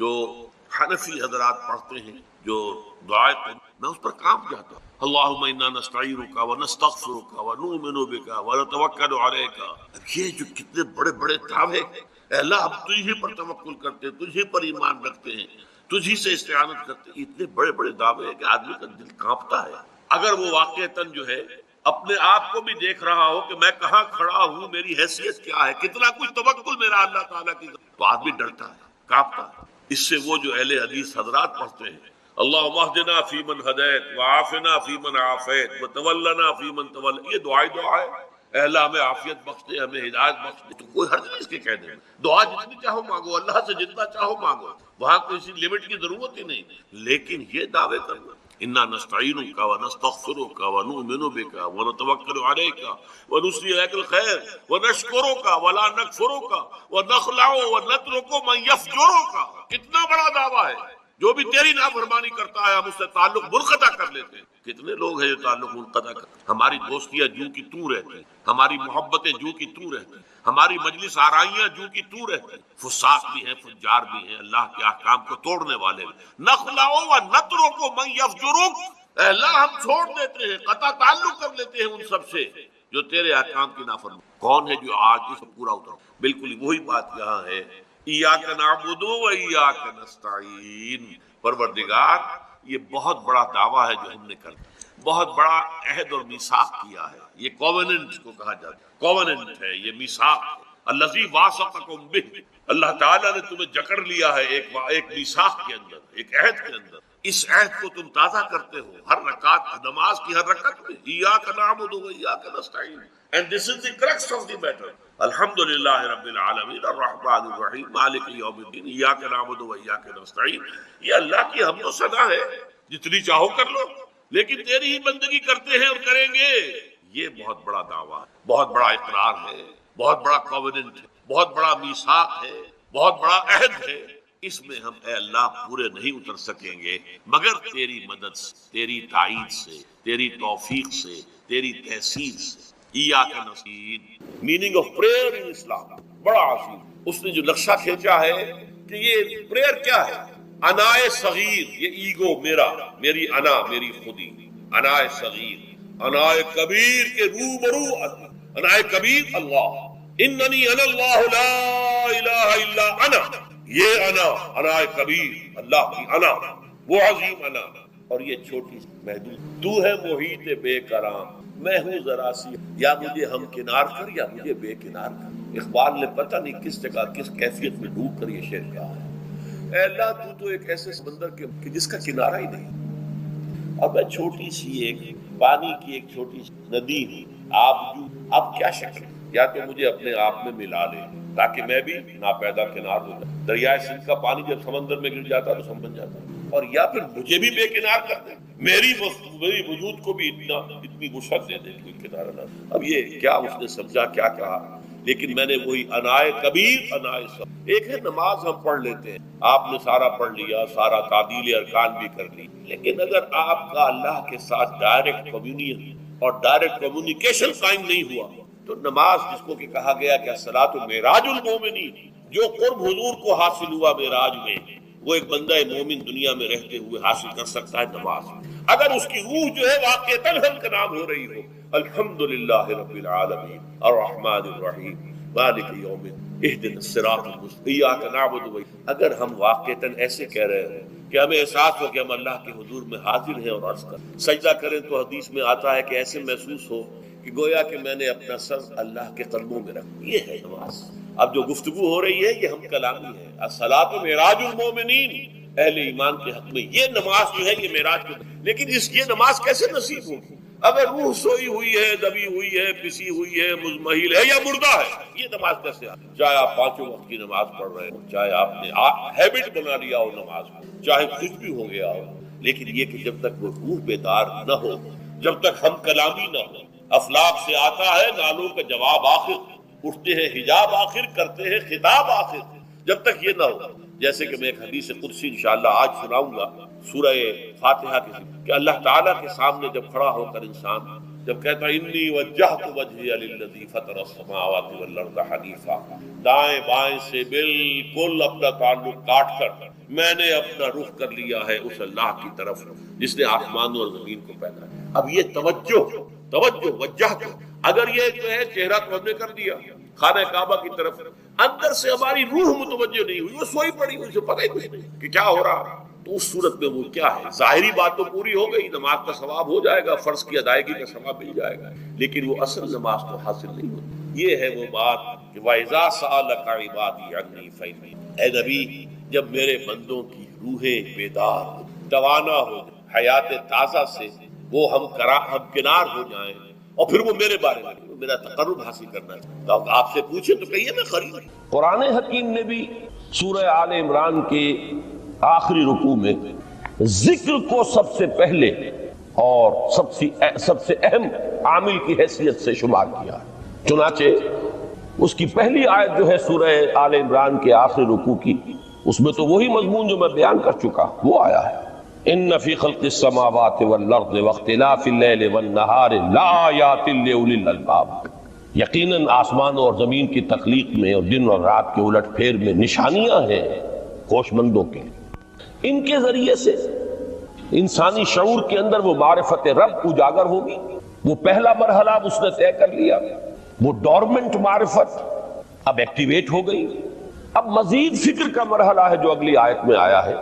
جو حنفی حضرات پڑھتے ہیں جو دعائے میں اس پر کام جاتا ہوں. اللہم انا نستعینک ونستغفرک ونؤمن بک ونتوکل علیک. یہ جو کتنے بڑے بڑے دعوے، اے اللہ ہم تجھی پر توکل کرتے ہیں، تجھی پر ایمان رکھتے ہیں، تجھی سے استعانت کرتے ہیں. اتنے بڑے بڑے دعوے ہیں کہ آدمی کا دل کانپتا ہے. اگر وہ واقعتاً جو ہے اپنے آپ کو بھی دیکھ رہا ہو کہ میں کہاں کھڑا ہوں، میری حیثیت کیا ہے، کتنا کچھ توکل میرا اللہ تعالیٰ کی، تو آدمی ڈرتا ہے، کانپتا ہے. اس سے وہ جو اہل حدیث حضرات پڑھتے ہیں اللہم اہدنا فیمن ہدیت وعافنا فیمن عافیت وتولنا فیمن تولیت، یہ دعا ہے. اے اللہ ہمیں عافیت بخش دے، ہمیں ہدایت بخش دے. تو کوئی حرج نہیں اس کے کہنے میں. دعا جتنی چاہو مانگو، اللہ سے جتنا چاہو مانگو، وہاں کوئی سی لمٹ کی ضرورت ہی نہیں. لیکن یہ دعوے کرنا انا نستعینک ونستغفرک ونؤمن بک ونتوکل علیک ونثنی علیک الخیر ونشکرک ولا نکفرک ونخلع ونترک من یفجرک. کتنا بڑا دعویٰ ہے. جو بھی تیری نافرمانی کرتا ہے ہم اس سے تعلق منقطع کر لیتے ہیں. کتنے لوگ ہیں جو تعلق منقطع کرتے ہیں. ہماری دوستیاں جو کی تو رہتی ہیں، ہماری محبتیں جو کی تو رہتی ہیں، ہماری مجلس آرائیاں جو کی تو رہتی ہیں. فساق بھی ہیں، فجار بھی ہیں، اللہ کے احکام کو توڑنے والے بھی. نخلع ونترک من یفجرک، اے اللہ ہم چھوڑ دیتے ہیں، قطع تعلق کر لیتے ہیں ان سب سے جو تیرے احکام کی نافرمانی. کون ہے جو آج اس کو پورا اترا؟ بالکل وہی بات یہاں ہے. ایاک نعبد و ایاک نستعین. پروردگار یہ بہت بڑا دعویٰ ہے جو ہم نے کر دیا، بہت بڑا عہد اور میثاق کیا ہے. یہ کووننٹ کو کہا جاتا ہے، کووننٹ ہے، یہ میثاق ہے. الذی واثقکم بہ، اللہ تعالیٰ نے تمہیں جکڑ لیا ہے ایک میثاق کے اندر، ایک عہد کے اندر. اس عہد کو تم تازہ کرتے ہو ہر رکعت، نماز کی ہر رکعت میں. ایاک نعبد و ایاک نستعین. And this is the crux of the matter. الحمدللہ رب العالمین الرحمن الرحیم مالک یوم الدین ایاک نعبد و ایاک نستعین. یہ اللہ کی حمد و ثنا ہے، جتنی چاہو کر لو، لیکن تیری ہی بندگی کرتے ہیں اور کریں گے. یہ بہت بڑا دعویٰ ہے، بہت بڑا اقرار ہے، بہت بڑا کووننٹ ہے، بہت بڑا میثاق ہے، بہت بڑا عہد ہے. اس میں ہم اے اللہ پورے نہیں اتر سکیں گے مگر تیری مدد سے، تیری تائید سے، تیری توفیق سے، تیری تحصیل سے. ایاک نستعین میننگ آف پریئر ان اسلام بڑا عظیم. اس نے جو نقشہ کھینچا ہے کہ یہ پریئر کیا ہے. انائے صغیر، یہ ایگو میرا، میری انا، میری خودی. انائے صغیر، انائے کبیر کے روبرو. انائے کبیر اللہ، اننی انا اللہ لا الہ الا انا. یہ انا، انائے کبیر اللہ کی انا، وہ عظیم انا. اور یہ چھوٹی محدود. تو ہے محیط بے کرام، میں ہوں ذرا سی، یا مجھے ہم کنار کر یا مجھے بے کنار کر. اقبال نے پتہ نہیں کس جگہ کس کیفیت میں ڈوب کر یہ شعر کہا ہے. اے اللہ تو ایک ایسے سمندر کے جس کا کنارہ ہی نہیں. اب میں چھوٹی سی ایک پانی کی ایک چھوٹی سی ندی ہوں، آپ کیا شکل، یا تو مجھے اپنے آپ میں ملا لے تاکہ میں بھی ناپیدا کنار ہو جاؤں. دریائے سندھ کا پانی جب سمندر میں گر جاتا تو سمجھ جاتا، اور یا پھر مجھے بھی بے کنار کر دے، میری وجود کو بھی اتنی وسعت دے دے کوئی کنارہ نہ. اب یہ کیا اس نے سمجھا، کیا کہا. لیکن میں نے وہی انائے کبیر انائے صغیر. ایک ہے نماز ہم پڑھ لیتے ہیں، آپ نے سارا پڑھ لیا، سارا تعدیل ارکان بھی کر لی، لیکن اگر آپ کا اللہ کے ساتھ ڈائریکٹ کمیونین اور ڈائریکٹ کمیونیکیشن قائم نہیں ہوا تو نماز، جس کو کہ کہا گیا کہ الصلاۃ معراج المومنین، جو قرب حضور کو حاصل ہوا معراج میں، وہ ایک بندہ مومن دنیا میں رہتے ہوئے حاصل کر سکتا ہے نماز. اگر اس کی روح جو ہے واقعتاً ہم کا نام ہو رہی ہو الحمدللہ رب العالمین الرحمن الرحیم مالک یوم اہدنا الصراط المستقیم ایاک نعبد و ایاک. اگر ہم واقعتاً ایسے کہہ رہے ہیں کہ ہمیں احساس ہو کہ ہم اللہ کے حضور میں حاضر ہیں اور عرض کر سجدہ کریں تو حدیث میں آتا ہے کہ ایسے محسوس ہو کہ گویا کہ میں نے اپنا سر اللہ کے قدموں میں رکھ. یہ ہے نماز. اب جو گفتگو ہو رہی ہے یہ ہم کلامی ہے. الصلاۃ معراج المومنین، اہل ایمان کے حق میں یہ نماز جو ہے یہ معراج کی. لیکن یہ نماز کیسے نصیب ہوگی اگر روح سوئی ہوئی ہے، دبی ہوئی ہے، پسی ہوئی ہے، مزمحل ہے یا مردہ ہے؟ یہ نماز کیسے آتی؟ چاہے آپ 5 وقت کی نماز پڑھ رہے ہو، چاہے آپ نے ہیبٹ بنا لیا ہو نماز کو، چاہے کچھ بھی ہو گیا ہو، لیکن یہ کہ جب تک وہ روح بیدار نہ ہو، جب تک ہم کلامی نہ ہو. افلاک سے آتا ہے نالوں کا جواب آخر، اٹھتے ہیں حجاب آخر، کرتے ہیں خطاب آخر. جب تک یہ نہ ہو، جیسے کہ میں ایک حدیث قدسی انشاءاللہ آج سناؤں گا سورہ فاتحہ کی، کہ اللہ تعالیٰ کے سامنے جب کھڑا ہو کر انسان جب کہتا انی وجہت وجہی للذی فطر السماوات والارض حنیفا، دائیں بائیں سے بالکل اپنا تعلق کاٹ کر میں نے اپنا رخ کر لیا ہے اس اللہ کی طرف جس نے آسمان اور زمین کو پیدا ہے۔ اب یہ توجہ وجہت، اگر یہ جو ہے چہرہ تو ہم نے کر دیا خانہ کعبہ کی طرف، اندر سے ہماری روح متوجہ نہیں ہوئی، وہ سوئی پڑی ہوئی، اسے پتہ ہی کچھ نہیں کہ کیا ہو رہا، تو اس صورت میں وہ کیا ہے؟ ظاہری بات تو پوری ہو گئی، نماز کا ثواب ہو جائے گا، فرض کی ادائیگی کا ثواب مل جائے گا، لیکن وہ اصل نماز تو حاصل نہیں ہوتی۔ یہ ہے وہ بات کہ وَإِذَا سَأَلَكَ عِبَادِي عَنِّي فَإِنِّي، اے نبی جب میرے بندوں کی روحیں بیدار ہو، توانا ہو جائیں، حیات تازہ سے وہ ہم کنار ہو جائیں، اور پھر وہ میرے بارے میں میرا تقرب حاصل کرنا ہے تو آپ سے پوچھیں تو کہیے میں قریب ہوں۔ قرآن حکیم نے بھی سورہ آل عمران کے آخری رکوع میں ذکر کو سب سے پہلے اور سب سے اہم عامل کی حیثیت سے شمار کیا ہے۔ چنانچہ اس کی پہلی آیت جو ہے سورہ آل عمران کے آخری رکوع کی، اس میں تو وہی مضمون جو میں بیان کر چکا وہ آیا ہے، ان فی خلق السماوات والارض واختلاف اللیل والنہار لآیات لأولی الالباب، یقیناً آسمان اور زمین کی تخلیق میں اور دن اور رات کے الٹ پھیر میں نشانیاں ہیں ہوش مندوں کے۔ ان کے ذریعے سے انسانی شعور کے اندر وہ معرفت رب اجاگر ہوگی۔ وہ پہلا مرحلہ اس نے طے کر لیا، وہ ڈورمنٹ معرفت اب ایکٹیویٹ ہو گئی۔ اب مزید فکر کا مرحلہ ہے جو اگلی آیت میں آیا ہے،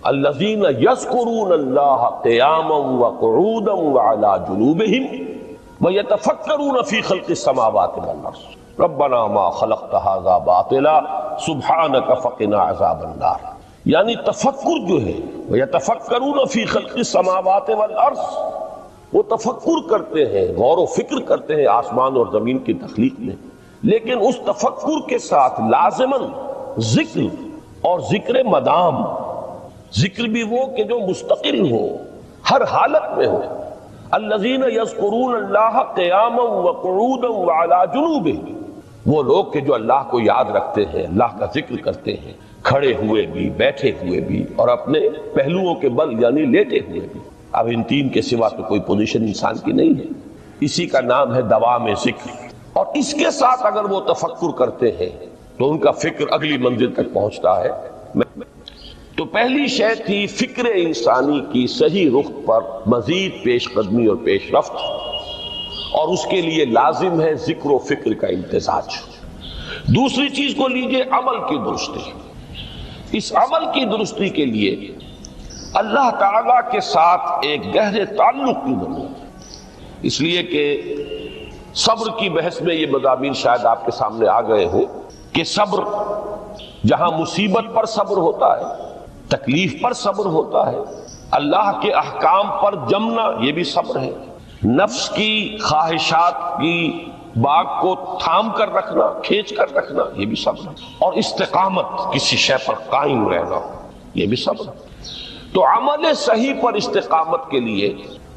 الذین یذکرون اللہ قیاما وقعودا وعلی جنوبہم ویتفکرون فی خلق السماوات والارض ربنا ما خلقت ھذا باطلا سبحانک فقنا عذاب النار۔ یعنی تفکر جو ہے ویتفکرون فی خلق السماوات والارض، وہ تفکر کرتے ہیں، غور و فکر کرتے ہیں آسمان اور زمین کی تخلیق میں، لیکن اس تفکر کے ساتھ لازماً ذکر اور ذکر مدام، ذکر بھی وہ کہ جو مستقل ہو، ہر حالت میں ہو۔ الذین یذکرون اللہ قیاما وقعودا وعلی جنوبہم، وہ لوگ کہ جو اللہ کو یاد رکھتے ہیں، اللہ کا ذکر کرتے ہیں، کھڑے ہوئے بھی، بیٹھے ہوئے بھی، اور اپنے پہلوؤں کے بل یعنی لیٹے ہوئے بھی۔ اب ان تین کے سوا تو کوئی پوزیشن انسان کی نہیں ہے، اسی کا نام ہے دوام ذکر۔ اور اس کے ساتھ اگر وہ تفکر کرتے ہیں تو ان کا فکر اگلی منزل تک پہنچتا ہے۔ تو پہلی شے تھی فکر انسانی کی صحیح رخ پر مزید پیش قدمی اور پیش رفت، اور اس کے لیے لازم ہے ذکر و فکر کا امتزاج۔ دوسری چیز کو لیجئے عمل کی درستی۔ اس عمل کی درستی کے لیے اللہ تعالیٰ کے ساتھ ایک گہرے تعلق کی ضرورت ہے، اس لیے کہ صبر کی بحث میں یہ مضامین شاید آپ کے سامنے آ گئے ہو کہ صبر، جہاں مصیبت پر صبر ہوتا ہے، تکلیف پر صبر ہوتا ہے، اللہ کے احکام پر جمنا یہ بھی صبر ہے، نفس کی خواہشات کی باغ کو تھام کر رکھنا، کھینچ کر رکھنا یہ بھی صبر ہے، اور استقامت کسی شے پر قائم رہنا یہ بھی صبر ہے۔ تو عمل صحیح پر استقامت کے لیے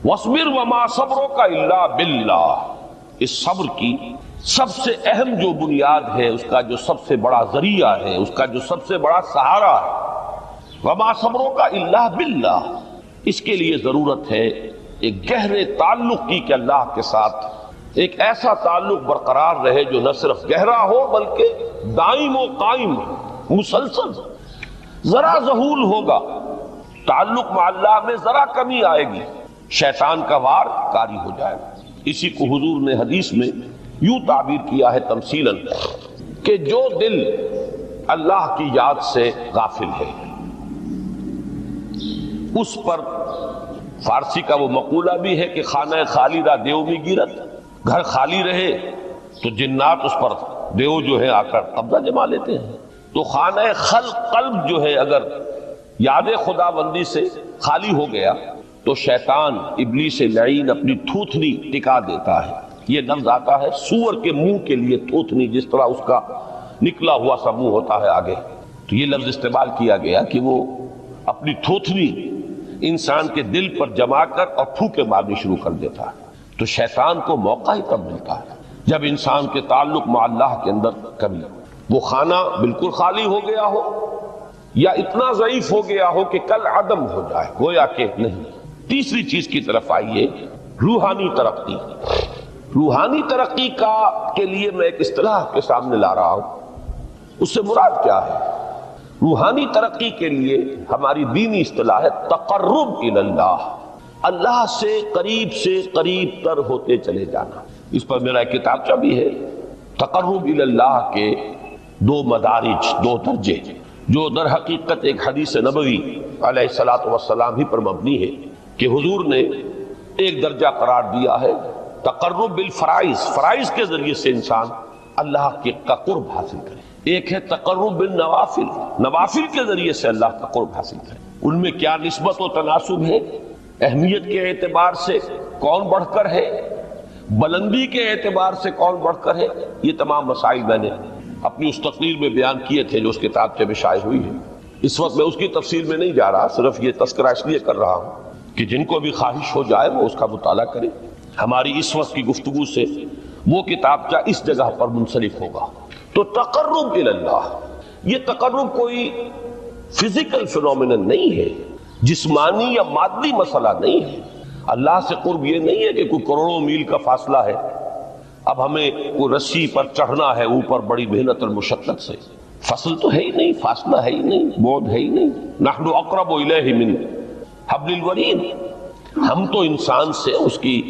وَاصْبِرْ وَمَا صَبْرُكَ إِلَّا بِاللَّهِ، اس صبر کی سب سے اہم جو بنیاد ہے، اس کا جو سب سے بڑا ذریعہ ہے، اس کا جو سب سے بڑا سہارا ہے، وَمَا صَبْرُكَ إِلَّا بِاللَّهِ، اس کے لیے ضرورت ہے ایک گہرے تعلق کی کہ اللہ کے ساتھ ایک ایسا تعلق برقرار رہے جو نہ صرف گہرا ہو بلکہ دائم و قائم، مسلسل۔ ذرا ظہول ہوگا تعلق مع اللہ میں، ذرا کمی آئے گی، شیطان کا وار کاری ہو جائے گا۔ اسی کو حضور نے حدیث میں یوں تعبیر کیا ہے تمثیلاً کہ جو دل اللہ کی یاد سے غافل ہے، اس پر فارسی کا وہ مقولہ بھی ہے کہ خانہ خالی را دیو میں گیرت، گھر خالی رہے تو جنات اس پر دیو جو ہے آ کر قبضہ جما لیتے ہیں۔ تو خانہ قلب جو ہے اگر یاد خدا بندی سے خالی ہو گیا تو شیطان ابلیس لعین اپنی تھوتنی ٹکا دیتا ہے۔ یہ لفظ آتا ہے سور کے منہ کے لیے تھوتنی، جس طرح اس کا نکلا ہوا سا منہ ہوتا ہے آگے، تو یہ لفظ استعمال کیا گیا کہ وہ اپنی تھوتنی انسان کے دل پر جما کر اور پھوکے مارنی شروع کر دیتا ہے۔ تو شیطان کو موقع ہی تب ملتا ہے جب انسان کے تعلق مع اللہ کے اندر کمی، وہ خانہ بالکل خالی ہو گیا ہو یا اتنا ضعیف ہو گیا ہو کہ کل عدم ہو جائے، گویا کہ نہیں۔ تیسری چیز کی طرف آئیے، روحانی ترقی، روحانی ترقی کے لیے میں ایک اصطلاح کے سامنے لا رہا ہوں، اس سے مراد کیا ہے؟ روحانی ترقی کے لیے ہماری دینی اصطلاح ہے تقرب الی اللہ، اللہ سے قریب تر ہوتے چلے جانا۔ اس پر میرا ایک کتابچہ بھی ہے، تقرب الی اللہ کے 2 مدارج، 2 درجے، جو در حقیقت ایک حدیث نبوی علیہ الصلوۃ والسلام ہی پر مبنی ہے کہ حضور نے ایک درجہ قرار دیا ہے تقرب بالفرائض، فرائض کے ذریعے سے انسان اللہ کا قرب حاصل کرے۔ ایک ہے تقرب بالنوافل، نوافل کے ذریعے سے اللہ کا قرب حاصل کرے۔ ان میں کیا نسبت و تناسب ہے، اہمیت کے اعتبار سے کون بڑھ کر ہے، بلندی کے اعتبار سے کون بڑھ کر ہے، یہ تمام مسائل میں نے اپنی اس تقریر میں بیان کیے تھے جو اس کتابچے میں شائع ہوئی ہے۔ اس وقت میں اس کی تفصیل میں نہیں جا رہا، صرف یہ تذکرہ اس لیے کر رہا ہوں کہ جن کو بھی خواہش ہو جائے وہ اس کا مطالعہ کرے۔ ہماری اس وقت کی گفتگو سے وہ کتابچہ اس جگہ پر منسلک ہوگا۔ تو تقرب الی اللہ، یہ تقرب کوئی فزیکل فینومینن نہیں ہے، جسمانی یا مادی مسئلہ نہیں ہے۔ اللہ سے قرب یہ نہیں ہے کہ کوئی کروڑوں میل کا فاصلہ ہے، اب ہمیں کوئی رسی پر چڑھنا ہے اوپر بڑی محنت اور مشقت سے، فصل تو ہے ہی نہیں، فاصلہ ہے ہی نہیں، بعد ہے ہی نہیں۔ نحن اقرب الیہ من حبل الورید، ہم تو انسان سے اس کی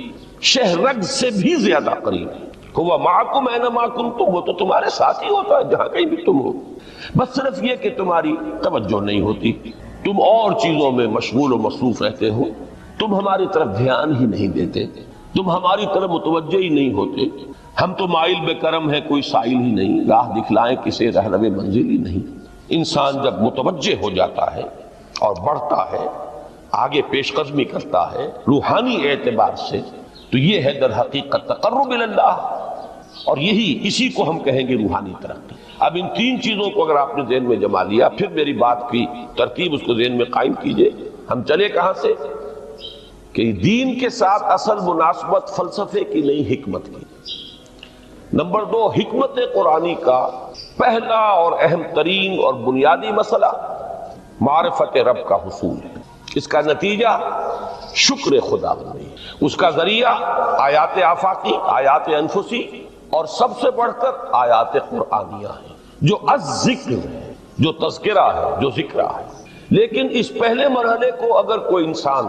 شہرگ سے بھی زیادہ قریب ہیں۔ ہوا معکم اینما کنتم، وہ تو تمہارے ساتھ ہی ہوتا ہے جہاں کہیں بھی تم ہو، بس صرف یہ کہ تمہاری توجہ نہیں ہوتی، تم اور چیزوں میں مشغول و مصروف رہتے ہو، تم ہماری طرف دھیان ہی نہیں دیتے، تم ہماری طرف متوجہ ہی نہیں ہوتے۔ ہم تو مائل بے کرم ہے، کوئی سائل ہی نہیں، راہ دکھلائیں کسے رہنوے منزل ہی نہیں۔ انسان جب متوجہ ہو جاتا ہے اور بڑھتا ہے، آگے پیش قدمی کرتا ہے روحانی اعتبار سے، تو یہ ہے در حقیقت تقرب الی اللہ، اور اسی کو ہم کہیں گے روحانی ترقی۔ اب ان 3 چیزوں کو اگر آپ نے ذہن میں جما لیا، پھر میری بات کی ترتیب اس کو ذہن میں قائم کیجئے۔ ہم چلے کہاں سے؟ کہ دین کے ساتھ اصل مناسبت فلسفے کی نہیں، حکمت کی۔ نمبر 2، حکمت قرآنی کا پہلا اور اہم ترین اور بنیادی مسئلہ معرفت رب کا حصول ہے۔ اس کا نتیجہ شکر خدا بندی، اس کا ذریعہ آیات آفاقی، آیات انفسی، اور سب سے بڑھ کر آیات قرآنیہ ہیں جو الذکر ہے، جو تذکرہ ہے، جو ذکرہ ہے۔ لیکن اس پہلے مرحلے کو اگر کوئی انسان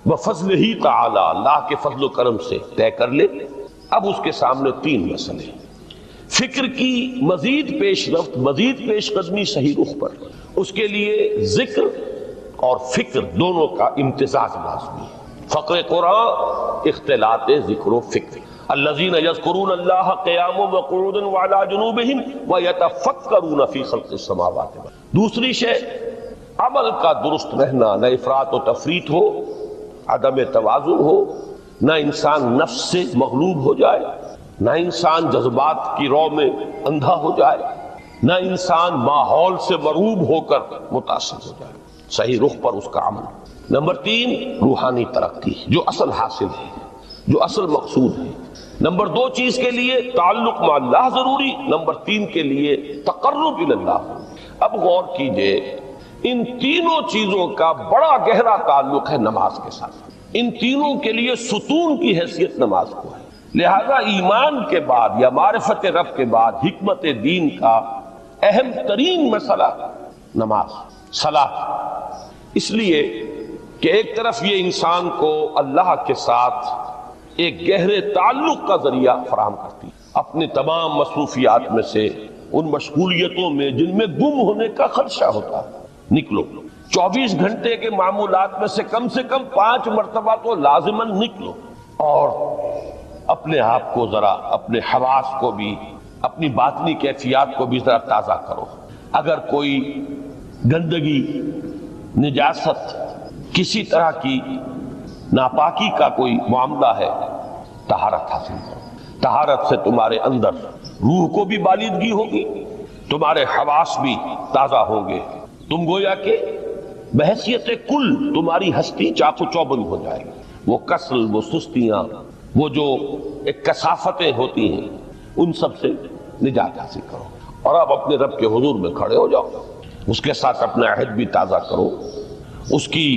بفضل ہی تعالی، اللہ کے فضل و کرم سے طے کر لے، اب اس کے سامنے 3 مسئلے، فکر کی مزید پیش رفت، مزید پیش قدمی صحیح رخ پر، اس کے لیے ذکر اور فکر دونوں کا امتزاج لازمی ہے۔ فقر قرآن اختلاط ذکر و فکر، الذین یذکرون اللہ قیاما وقعودا وعلی جنوبہم ویتفکرون فی خلق السماوات والارض۔ دوسری شے عمل کا درست رہنا، نہ افراط و تفریط ہو، عدم توازن ہو، نہ انسان نفس سے مغلوب ہو جائے، نہ انسان جذبات کی رو میں اندھا ہو جائے، نہ انسان ماحول سے مرعوب ہو کر متاثر ہو جائے، صحیح رخ پر اس کا عمل۔ نمبر 3، روحانی ترقی، جو اصل حاصل ہے، جو اصل مقصود ہے۔ نمبر 2 چیز کے لیے تعلق مع اللہ ضروری، نمبر 3 کے لیے تقرب الی اللہ۔ اب غور کیجئے، ان تینوں چیزوں کا بڑا گہرا تعلق ہے نماز کے ساتھ، ان تینوں کے لیے ستون کی حیثیت نماز کو ہے۔ لہذا ایمان کے بعد یا معرفت رب کے بعد حکمت دین کا اہم ترین مسئلہ نماز، صلاۃ، اس لیے کہ ایک طرف یہ انسان کو اللہ کے ساتھ ایک گہرے تعلق کا ذریعہ فراہم کرتی ہے، اپنے تمام مصروفیات میں سے ان مشغولیتوں میں جن میں گم ہونے کا خدشہ ہوتا ہے نکلو۔ 24 گھنٹے کے معمولات میں سے کم 5 مرتبہ تو لازماً نکلو، اور اپنے آپ کو ذرا، اپنے حواس کو بھی، اپنی باطنی کیفیات کو بھی ذرا تازہ کرو۔ اگر کوئی گندگی، نجاست، کسی طرح کی ناپاکی کا کوئی معاملہ ہے، طہارت حاصل کرو۔ طہارت سے تمہارے اندر روح کو بھی بالیدگی ہوگی، تمہارے حواس بھی تازہ ہوں گے، تم گویا کہ بحیثیت کل تمہاری ہستی چاق و چوبند ہو جائے گی۔ وہ کسل، وہ سستیاں، وہ جو ایک کثافتیں ہوتی ہیں، ان سب سے نجات حاصل کرو، اور اب اپنے رب کے حضور میں کھڑے ہو جاؤ، اس کے ساتھ اپنا عہد بھی تازہ کرو، اس کی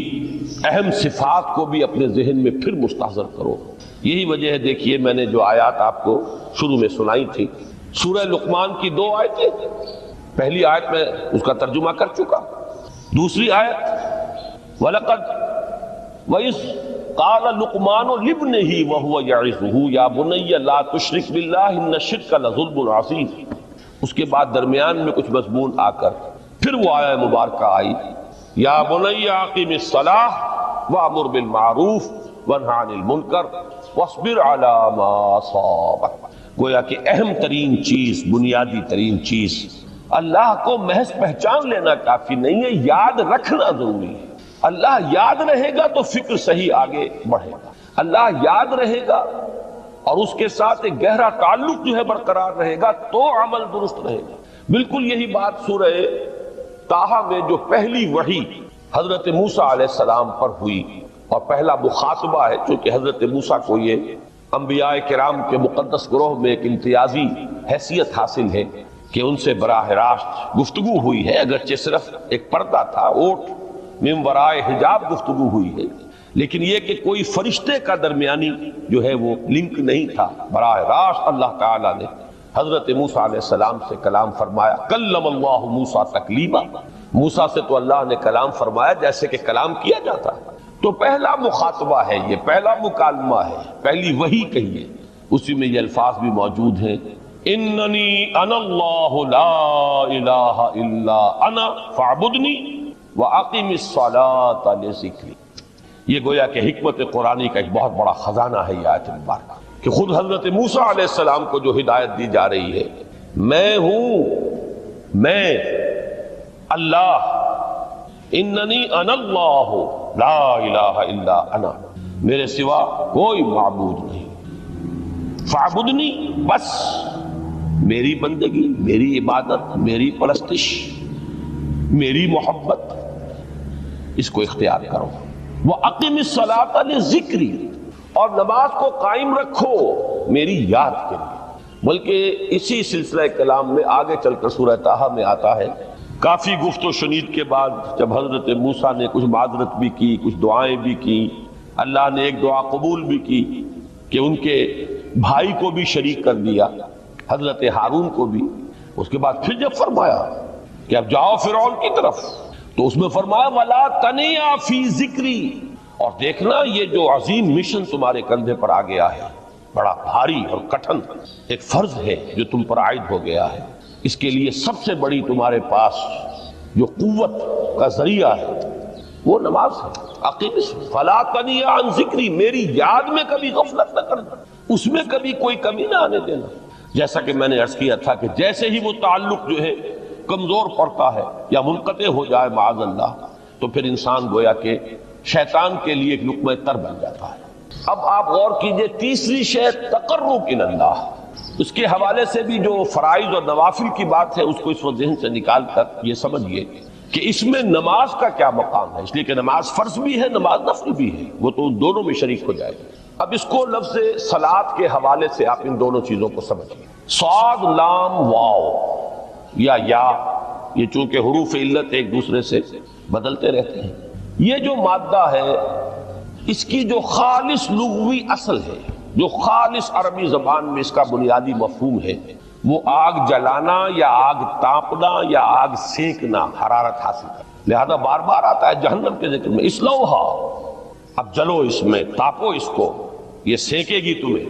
اہم صفات کو بھی اپنے ذہن میں پھر مستحضر کرو۔ یہی وجہ ہے، دیکھیے میں نے جو آیات آپ کو شروع میں سنائی تھی، سورہ لقمان کی 2 آیتیں، پہلی آیت میں اس کا ترجمہ کر چکا، دوسری آیت وَلَقَدْ وَإِذْ قَالَ لُقْمَانُ لِابْنِهِ وَهُوَ يَعِظُهُ يَا بُنَيَّ لَا تُشْرِكْ بِاللَّهِ إِنَّ الشِّرْكَ لَظُلْمٌ عَظِيمٌ۔ اس کے بعد درمیان میں کچھ مضمون آ کر پھر وہ آیہ مبارکہ آئی، یا بنی اقیم الصلاۃ وامر بالمعروف وانہی عن المنکر واصبر علی ما اصابک۔ گویا کہ اہم ترین چیز، بنیادی ترین چیز، اللہ کو محض پہچان لینا کافی نہیں ہے، یاد رکھنا ضروری ہے۔ اللہ یاد رہے گا تو فکر صحیح آگے بڑھے گا، اللہ یاد رہے گا اور اس کے ساتھ ایک گہرا تعلق جو ہے برقرار رہے گا تو عمل درست رہے گا۔ بالکل یہی بات سورہ طٰہٰ میں جو پہلی وحی حضرت موسیٰ علیہ السلام پر ہوئی اور پہلا مخاطبہ ہے، چونکہ حضرت موسیٰ کو یہ انبیاء کرام کے مقدس گروہ میں ایک امتیازی حیثیت حاصل ہے کہ ان سے براہ راست گفتگو ہوئی ہے، اگرچہ صرف ایک پردہ تھا، اوٹ من ورائے حجاب گفتگو ہوئی ہے، لیکن یہ کہ کوئی فرشتے کا درمیانی جو ہے وہ لنک نہیں تھا، براہ راست اللہ تعالیٰ نے حضرت موسیٰ علیہ السلام سے کلام فرمایا۔ کلم اللہ موسیٰ تکلیما، موسیٰ سے تو اللہ نے کلام فرمایا جیسے کہ کلام کیا جاتا ہے۔ تو پہلا مخاطبہ ہے، یہ پہلا مکالمہ ہے، پہلی وحی کہیے، اسی میں یہ الفاظ بھی موجود ہیں، اننی انا اللہ لا الہ الا انا فاعبدنی واقم الصلاۃ لذکری۔ یہ گویا کہ حکمت قرآنی کا ایک بہت بڑا خزانہ ہے یہ آیت مبارکہ، کہ خود حضرت موسیٰ علیہ السلام کو جو ہدایت دی جا رہی ہے، میں ہوں، میں اللہ، اننی انا اللہ لا الہ الا انا، میرے سوا کوئی معبود نہیں، فاعبدنی، بس میری بندگی، میری عبادت، میری پرستش، میری محبت، اس کو اختیار کرو۔ وَأَقِمِ الصَّلَاةَ لِذِكْرِي، اور نماز کو قائم رکھو میری یاد کے لیے۔ بلکہ اسی سلسلہ کلام میں آگے چل کر سورہ طٰہٰ میں آتا ہے، کافی گفت و شنید کے بعد جب حضرت موسیٰ نے کچھ معذرت بھی کی، کچھ دعائیں بھی کی، اللہ نے ایک دعا قبول بھی کی کہ ان کے بھائی کو بھی شریک کر دیا، حضرت ہارون کو بھی۔ اس کے بعد پھر جب فرمایا کہ اب جاؤ فرعون کی طرف، تو اس میں فرمایا وَلَا تَنِيَا فِي ذِكْرِي، اور دیکھنا یہ جو عظیم مشن تمہارے کندھے پر آ گیا ہے، بڑا بھاری اور کٹھن ایک فرض ہے جو تم پر عائد ہو گیا ہے، اس کے لیے سب سے بڑی تمہارے پاس جو قوت کا ذریعہ ہے وہ نماز ہے۔ عقیم فَلَا تَنِيَا عَنْ ذِكْرِي، میری یاد میں کبھی غفلت نہ کرنا، اس میں کبھی کوئی کمی نہ آنے دینا۔ جیسا کہ میں نے عرض کیا تھا کہ جیسے ہی وہ تعلق جو ہے کمزور پڑتا ہے یا منقطع ہو جائے معاذ اللہ، تو پھر انسان گویا کہ شیطان کے لیے ایک لقمہ تر بن جاتا ہے۔ اب آپ غور کیجئے، تیسری شے تقرب الی اللہ، اس کے حوالے سے بھی جو فرائض اور نوافل کی بات ہے اس کو اس وقت ذہن سے نکال کر یہ سمجھیے کہ اس میں نماز کا کیا مقام ہے، اس لیے کہ نماز فرض بھی ہے، نماز نفل بھی ہے، وہ تو دونوں میں شریک ہو جائے گا۔ اب اس کو لفظ صلاۃ کے حوالے سے آپ ان دونوں چیزوں کو سمجھیے۔ صاد لام واو یا یہ چونکہ حروف علت ایک دوسرے سے بدلتے رہتے ہیں، یہ جو مادہ ہے اس کی جو خالص لغوی اصل ہے، جو خالص عربی زبان میں اس کا بنیادی مفہوم ہے، وہ آگ جلانا یا آگ تاپنا یا آگ سینکنا، حرارت حاصل کرنا۔ لہذا بار بار آتا ہے جہنم کے ذکر میں، اسلوہا، اب جلو اس میں، تاپو اس کو، یہ سینکے گی تمہیں۔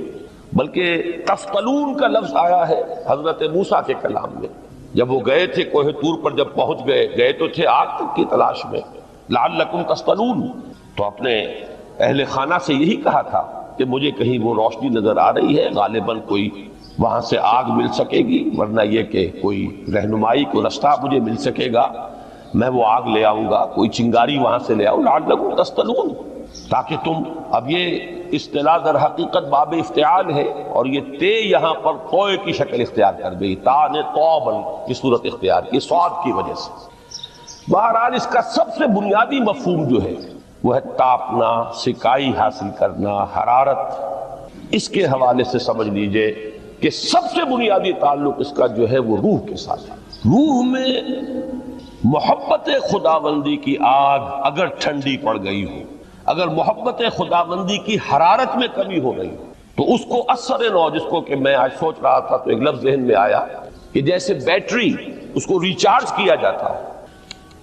بلکہ تفتلون کا لفظ آیا ہے حضرت موسیٰ کے کلام میں، جب وہ گئے تھے کوہ طور پر، جب پہنچ گئے تو تھے آگ کی تلاش میں، لعلکم تفتلون، تو اپنے اہل خانہ سے یہی کہا تھا کہ مجھے کہیں وہ روشنی نظر آ رہی ہے، غالباً کوئی وہاں سے آگ مل سکے گی، ورنہ یہ کہ کوئی رہنمائی کو رستہ مجھے مل سکے گا، میں وہ آگ لے آؤں گا، کوئی چنگاری وہاں سے لے آؤں، لعلکم تفتلون، تاکہ تم، اب یہ اصطلاح در حقیقت باب افتعال ہے، اور یہ تے یہاں پر توئے کی شکل اختیار کر گئی، تا نے توبن کی صورت اختیار کی سواد کی وجہ سے۔ بہرحال اس کا سب سے بنیادی مفہوم جو ہے وہ ہے تاپنا، سکائی حاصل کرنا، حرارت۔ اس کے حوالے سے سمجھ لیجئے کہ سب سے بنیادی تعلق اس کا جو ہے وہ روح کے ساتھ ہے۔ روح میں محبت خداوندی کی آگ اگر ٹھنڈی پڑ گئی ہو، اگر محبت خداوندی کی حرارت میں کمی ہو گئی تو اس کو اثر نو، جس کو کہ میں آج سوچ رہا تھا تو ایک لفظ ذہن میں آیا کہ جیسے بیٹری اس کو ریچارج کیا جاتا ہے،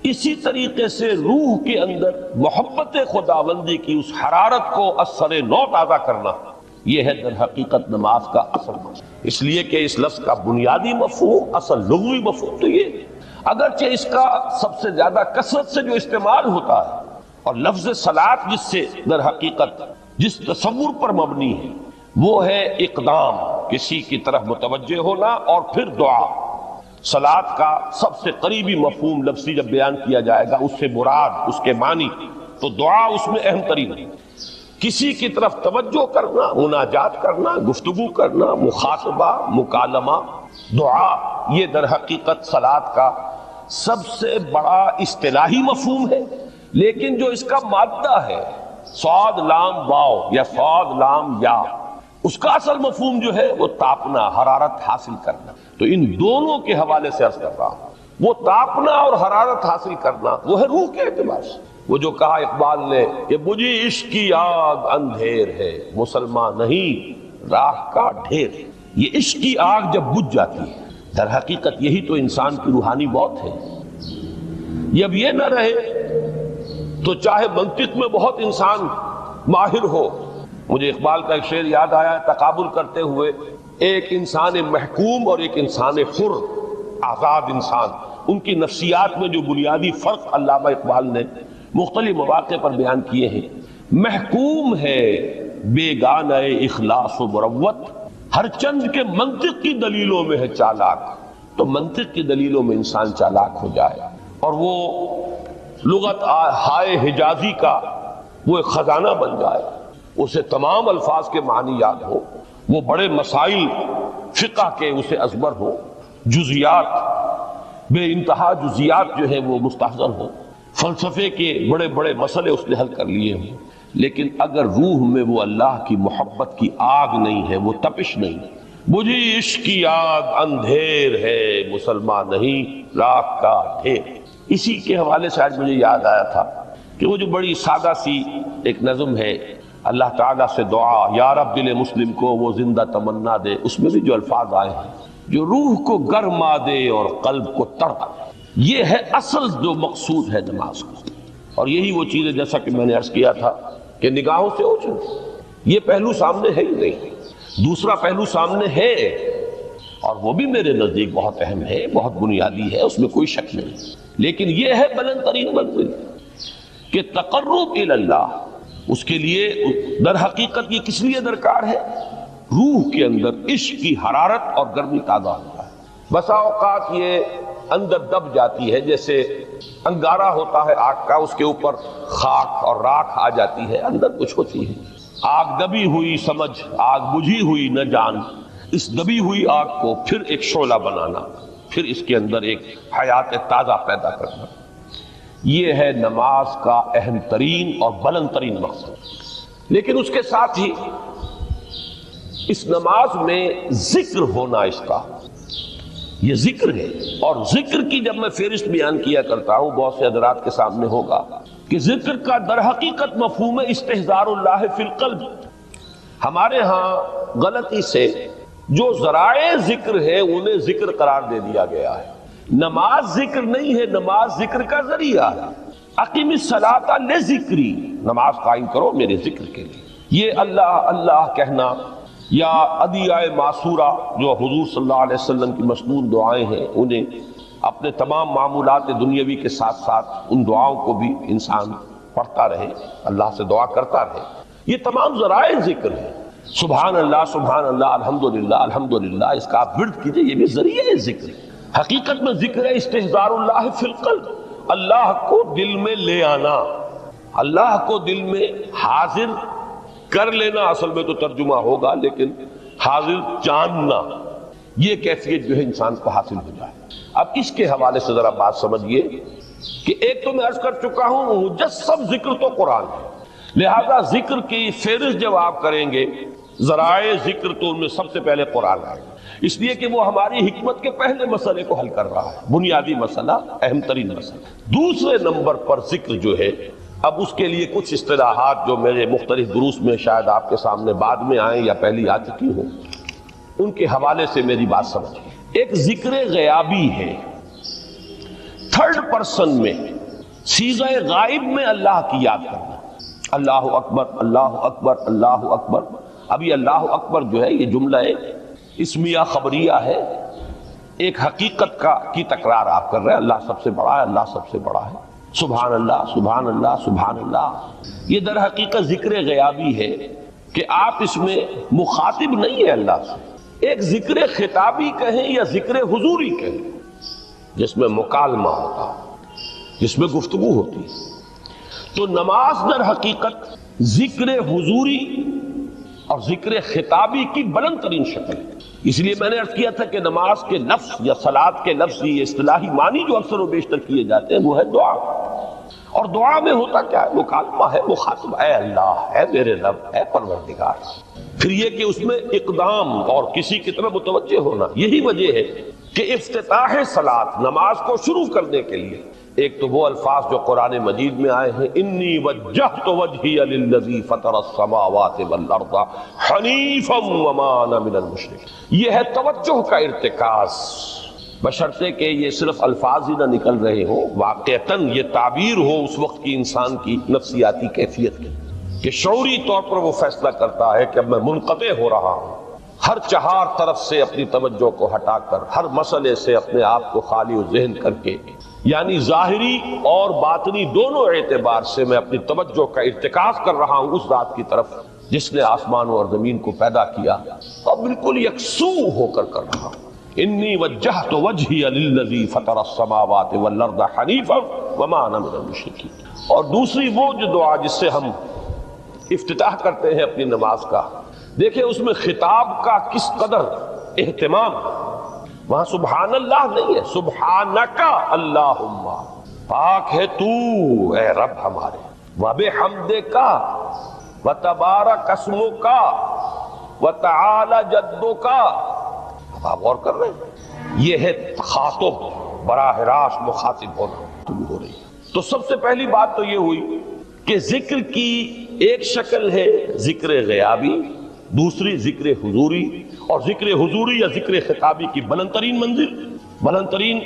اسی طریقے سے روح کے اندر محبت خداوندی کی اس حرارت کو اثر نو تازہ کرنا، یہ ہے در حقیقت نماز کا اصل مقصد۔ اس لیے کہ اس لفظ کا بنیادی مفہوم، اصل لغوی مفہوم تو یہ، اگرچہ اس کا سب سے زیادہ کثرت سے جو استعمال ہوتا ہے، اور لفظ صلاۃ جس سے در حقیقت جس تصور پر مبنی ہے وہ ہے اقدام، کسی کی طرف متوجہ ہونا اور پھر دعا۔ صلاۃ کا سب سے قریبی مفہوم لفظی جب بیان کیا جائے گا، اس سے مراد، اس کے معنی، تو دعا اس میں اہم ترین ہے۔ کسی کی طرف توجہ کرنا، مناجات کرنا، گفتگو کرنا، مخاطبہ، مکالمہ، دعا، یہ در حقیقت صلاۃ کا سب سے بڑا اصطلاحی مفہوم ہے۔ لیکن جو اس کا مادہ ہے، صاد لام واو یا صاد لام یا، اس کا اصل مفہوم جو ہے وہ تاپنا، حرارت حاصل کرنا۔ تو ان دونوں کے حوالے سے عرض کر رہا ہوں، وہ تاپنا اور حرارت حاصل کرنا وہ ہے روح کے اعتبار سے۔ وہ جو کہا اقبال نے کہ بجھی عشق کی آگ اندھیر ہے، مسلمان نہیں راہ کا ڈھیر۔ یہ عشق کی آگ جب بجھ جاتی ہے، در حقیقت یہی تو انسان کی روحانی موت ہے۔ جب یہ نہ رہے تو چاہے منطق میں بہت انسان ماہر ہو، مجھے اقبال کا ایک شعر یاد آیا تقابل کرتے ہوئے، ایک انسان محکوم اور ایک انسان حر، آزاد انسان، ان کی نفسیات میں جو بنیادی فرق علامہ اقبال نے مختلف مواقع پر بیان کیے ہیں۔ محکوم ہے بیگانہ اخلاص و مروت، ہر چند کے منطق کی دلیلوں میں ہے چالاک۔ تو منطق کی دلیلوں میں انسان چالاک ہو جائے اور وہ لغت ہائے حجازی کا وہ ایک خزانہ بن جائے، اسے تمام الفاظ کے معنی یاد ہو، وہ بڑے مسائل فقہ کے اسے ازبر ہو، جزیات، بے انتہا جزیات جو ہیں وہ مستحضر ہو، فلسفے کے بڑے بڑے مسئلے اس نے حل کر لیے ہوں، لیکن اگر روح میں وہ اللہ کی محبت کی آگ نہیں ہے، وہ تپش نہیں ہے، بجھی عشق کی آگ اندھیر ہے، مسلمان نہیں راہ کا ڈھیر۔ اسی کے حوالے سے آج مجھے یاد آیا تھا کہ وہ جو بڑی سادہ سی ایک نظم ہے، اللہ تعالیٰ سے دعا یا رب دل مسلم کو وہ زندہ تمنا دے، اس میں بھی جو الفاظ آئے ہیں، جو روح کو گرما دے اور قلب کو تڑپا، یہ ہے اصل جو مقصود ہے نماز کا۔ اور یہی وہ چیز ہے جیسا کہ میں نے عرض کیا تھا کہ نگاہوں سے اوجھل، یہ پہلو سامنے ہے ہی نہیں، دوسرا پہلو سامنے ہے اور وہ بھی میرے نزدیک بہت اہم ہے، بہت بنیادی ہے، اس میں کوئی شک نہیں، لیکن یہ ہے بلند ترین منزل کہ تقرب الی اللہ، اس کے لیے در حقیقت یہ کس لیے درکار ہے؟ روح کے اندر عشق کی حرارت اور گرمی تازہ ہوتا ہے۔ بسا اوقات یہ اندر دب جاتی ہے، جیسے انگارہ ہوتا ہے آگ کا، اس کے اوپر خاک اور راکھ آ جاتی ہے، اندر کچھ ہوتی ہے، آگ دبی ہوئی سمجھ، آگ بجھی ہوئی نہ جان، اس دبی ہوئی آگ کو پھر ایک شعلہ بنانا، پھر اس کے اندر ایک حیات تازہ پیدا کرنا، یہ ہے نماز کا اہم ترین اور بلند ترین مقصد۔ لیکن اس کے ساتھ ہی اس نماز میں ذکر ہونا، اس کا یہ ذکر ہے، اور ذکر کی جب میں فہرست بیان کیا کرتا ہوں بہت سے حضرات کے سامنے ہوگا کہ ذکر کا در حقیقت مفہوم ہے استحضار اللہ فی القلب۔ ہمارے ہاں غلطی سے جو ذرائع ذکر ہے انہیں ذکر قرار دے دیا گیا ہے۔ نماز ذکر نہیں ہے، نماز ذکر کا ذریعہ ہے۔ اقیم الصلاۃ لذکری، نماز قائم کرو میرے ذکر کے لیے۔ یہ اللہ اللہ کہنا یا ادعیہ معصورہ جو حضور صلی اللہ علیہ وسلم کی مسنون دعائیں ہیں، انہیں اپنے تمام معمولات دنیاوی کے ساتھ ساتھ ان دعاؤں کو بھی انسان پڑھتا رہے، اللہ سے دعا کرتا رہے، یہ تمام ذرائع ذکر ہیں۔ سبحان اللہ الحمدللہ الحمدللہ، اس کا آپ ورد کیجئے، یہ بھی ذریعہ ذکر ہے۔ حقیقت میں ذکر ہے استحضار اللہ فی القلب، اللہ کو دل میں لے آنا، اللہ کو دل میں حاضر کر لینا، اصل میں تو ترجمہ ہوگا لیکن حاضر جاننا، یہ کیفیت جو ہے انسان کو حاصل ہو جائے۔ اب اس کے حوالے سے ذرا بات سمجھیے کہ ایک تو میں عرض کر چکا ہوں مجسم ذکر تو قرآن ہے، لہذا ذکر کی فہرست جب آپ کریں گے ذرائع ذکر تو ان میں سب سے پہلے قرآن آئے، اس لیے کہ وہ ہماری حکمت کے پہلے مسئلے کو حل کر رہا ہے، بنیادی مسئلہ، اہم ترین مسئلہ۔ دوسرے نمبر پر ذکر جو ہے، اب اس کے لیے کچھ اصطلاحات جو میرے مختلف دروس میں شاید آپ کے سامنے بعد میں آئیں یا پہلی آ چکی ہوں، ان کے حوالے سے میری بات سمجھیں۔ ایک ذکر غیابی ہے، تھرڈ پرسن میں، صیغہ غائب میں اللہ کی یاد کرنا، اللہ اکبر اللہ اکبر اللہ اکبر۔ ابھی اللہ اکبر جو ہے یہ جملہ اسمیہ خبریہ ہے، ایک حقیقت کی تکرار آپ کر رہے ہیں، اللہ سب سے بڑا ہے، اللہ سب سے بڑا ہے، سبحان اللہ سبحان اللہ سبحان اللہ۔ یہ در حقیقت ذکر غیابی ہے کہ آپ اس میں مخاطب نہیں ہے اللہ سے، ایک ذکر خطابی کہیں یا ذکر حضوری کہیں، جس میں مکالمہ ہوتا، جس میں گفتگو ہوتی۔ تو نماز در حقیقت ذکر حضوری اور ذکر خطابی کی بلند ترین شکل ہے۔ اس لیے میں نے عرض کیا تھا کہ نماز کے لفظ یا صلاۃ کے لفظ، یہ اصطلاحی معنی جو اکثر و بیشتر کیے جاتے ہیں وہ ہے دعا، اور دعا میں ہوتا کیا ہے؟ مکالمہ ہے، مخاطب، اے اللہ، اے میرے رب، اے پروردگار۔ پھر یہ کہ اس میں اقدام اور کسی کی طرف متوجہ ہونا، یہی وجہ ہے کہ افتتاح صلاۃ، نماز کو شروع کرنے کے لیے ایک تو وہ الفاظ جو قرآن مجید میں آئے ہیں، انی وجہت وجہی للذی فطر السماوات والارض حنیفا وما انا من المشرکین۔ یہ ہے توجہ کا ارتکاز، بشرطے کہ یہ صرف الفاظ ہی نہ نکل رہے ہوں، واقعتاً یہ تعبیر ہو اس وقت کی انسان کی نفسیاتی کیفیت کی، کہ شعوری طور پر وہ فیصلہ کرتا ہے کہ اب میں منقطع ہو رہا ہوں، ہر چہار طرف سے اپنی توجہ کو ہٹا کر، ہر مسئلے سے اپنے آپ کو خالی و ذہن کر کے، یعنی ظاہری اور باطنی دونوں اعتبار سے میں اپنی توجہ کا ارتکاز کر رہا ہوں اس ذات کی طرف جس نے آسمانوں اور زمین کو پیدا کیا، اور بالکل یکسو ہو کر رہا ہوں۔ انی وجہت وجہی للذی فطر السماوات والارض حنیفا وما انا من المشرکین۔ اور دوسری وہ جو دعا جس سے ہم افتتاح کرتے ہیں اپنی نماز کا، دیکھیں اس میں خطاب کا کس قدر اہتمام، وہاں سبحان اللہ نہیں ہے، سبحانک اللہم، پاک ہے تو اے رب ہمارے، وبحمدک وتبارک اسمک وتعالی جدک۔ اب آپ غور کر رہے ہیں، یہ ہے خاطب، براہ راست مخاطب ہو رہی ہے۔ تو سب سے پہلی بات تو یہ ہوئی کہ ذکر کی ایک شکل ہے ذکر غیابی، دوسری ذکر حضوری، اور ذکر حضوری یا ذکر خطابی کی بلند ترین منزل، بلند ترین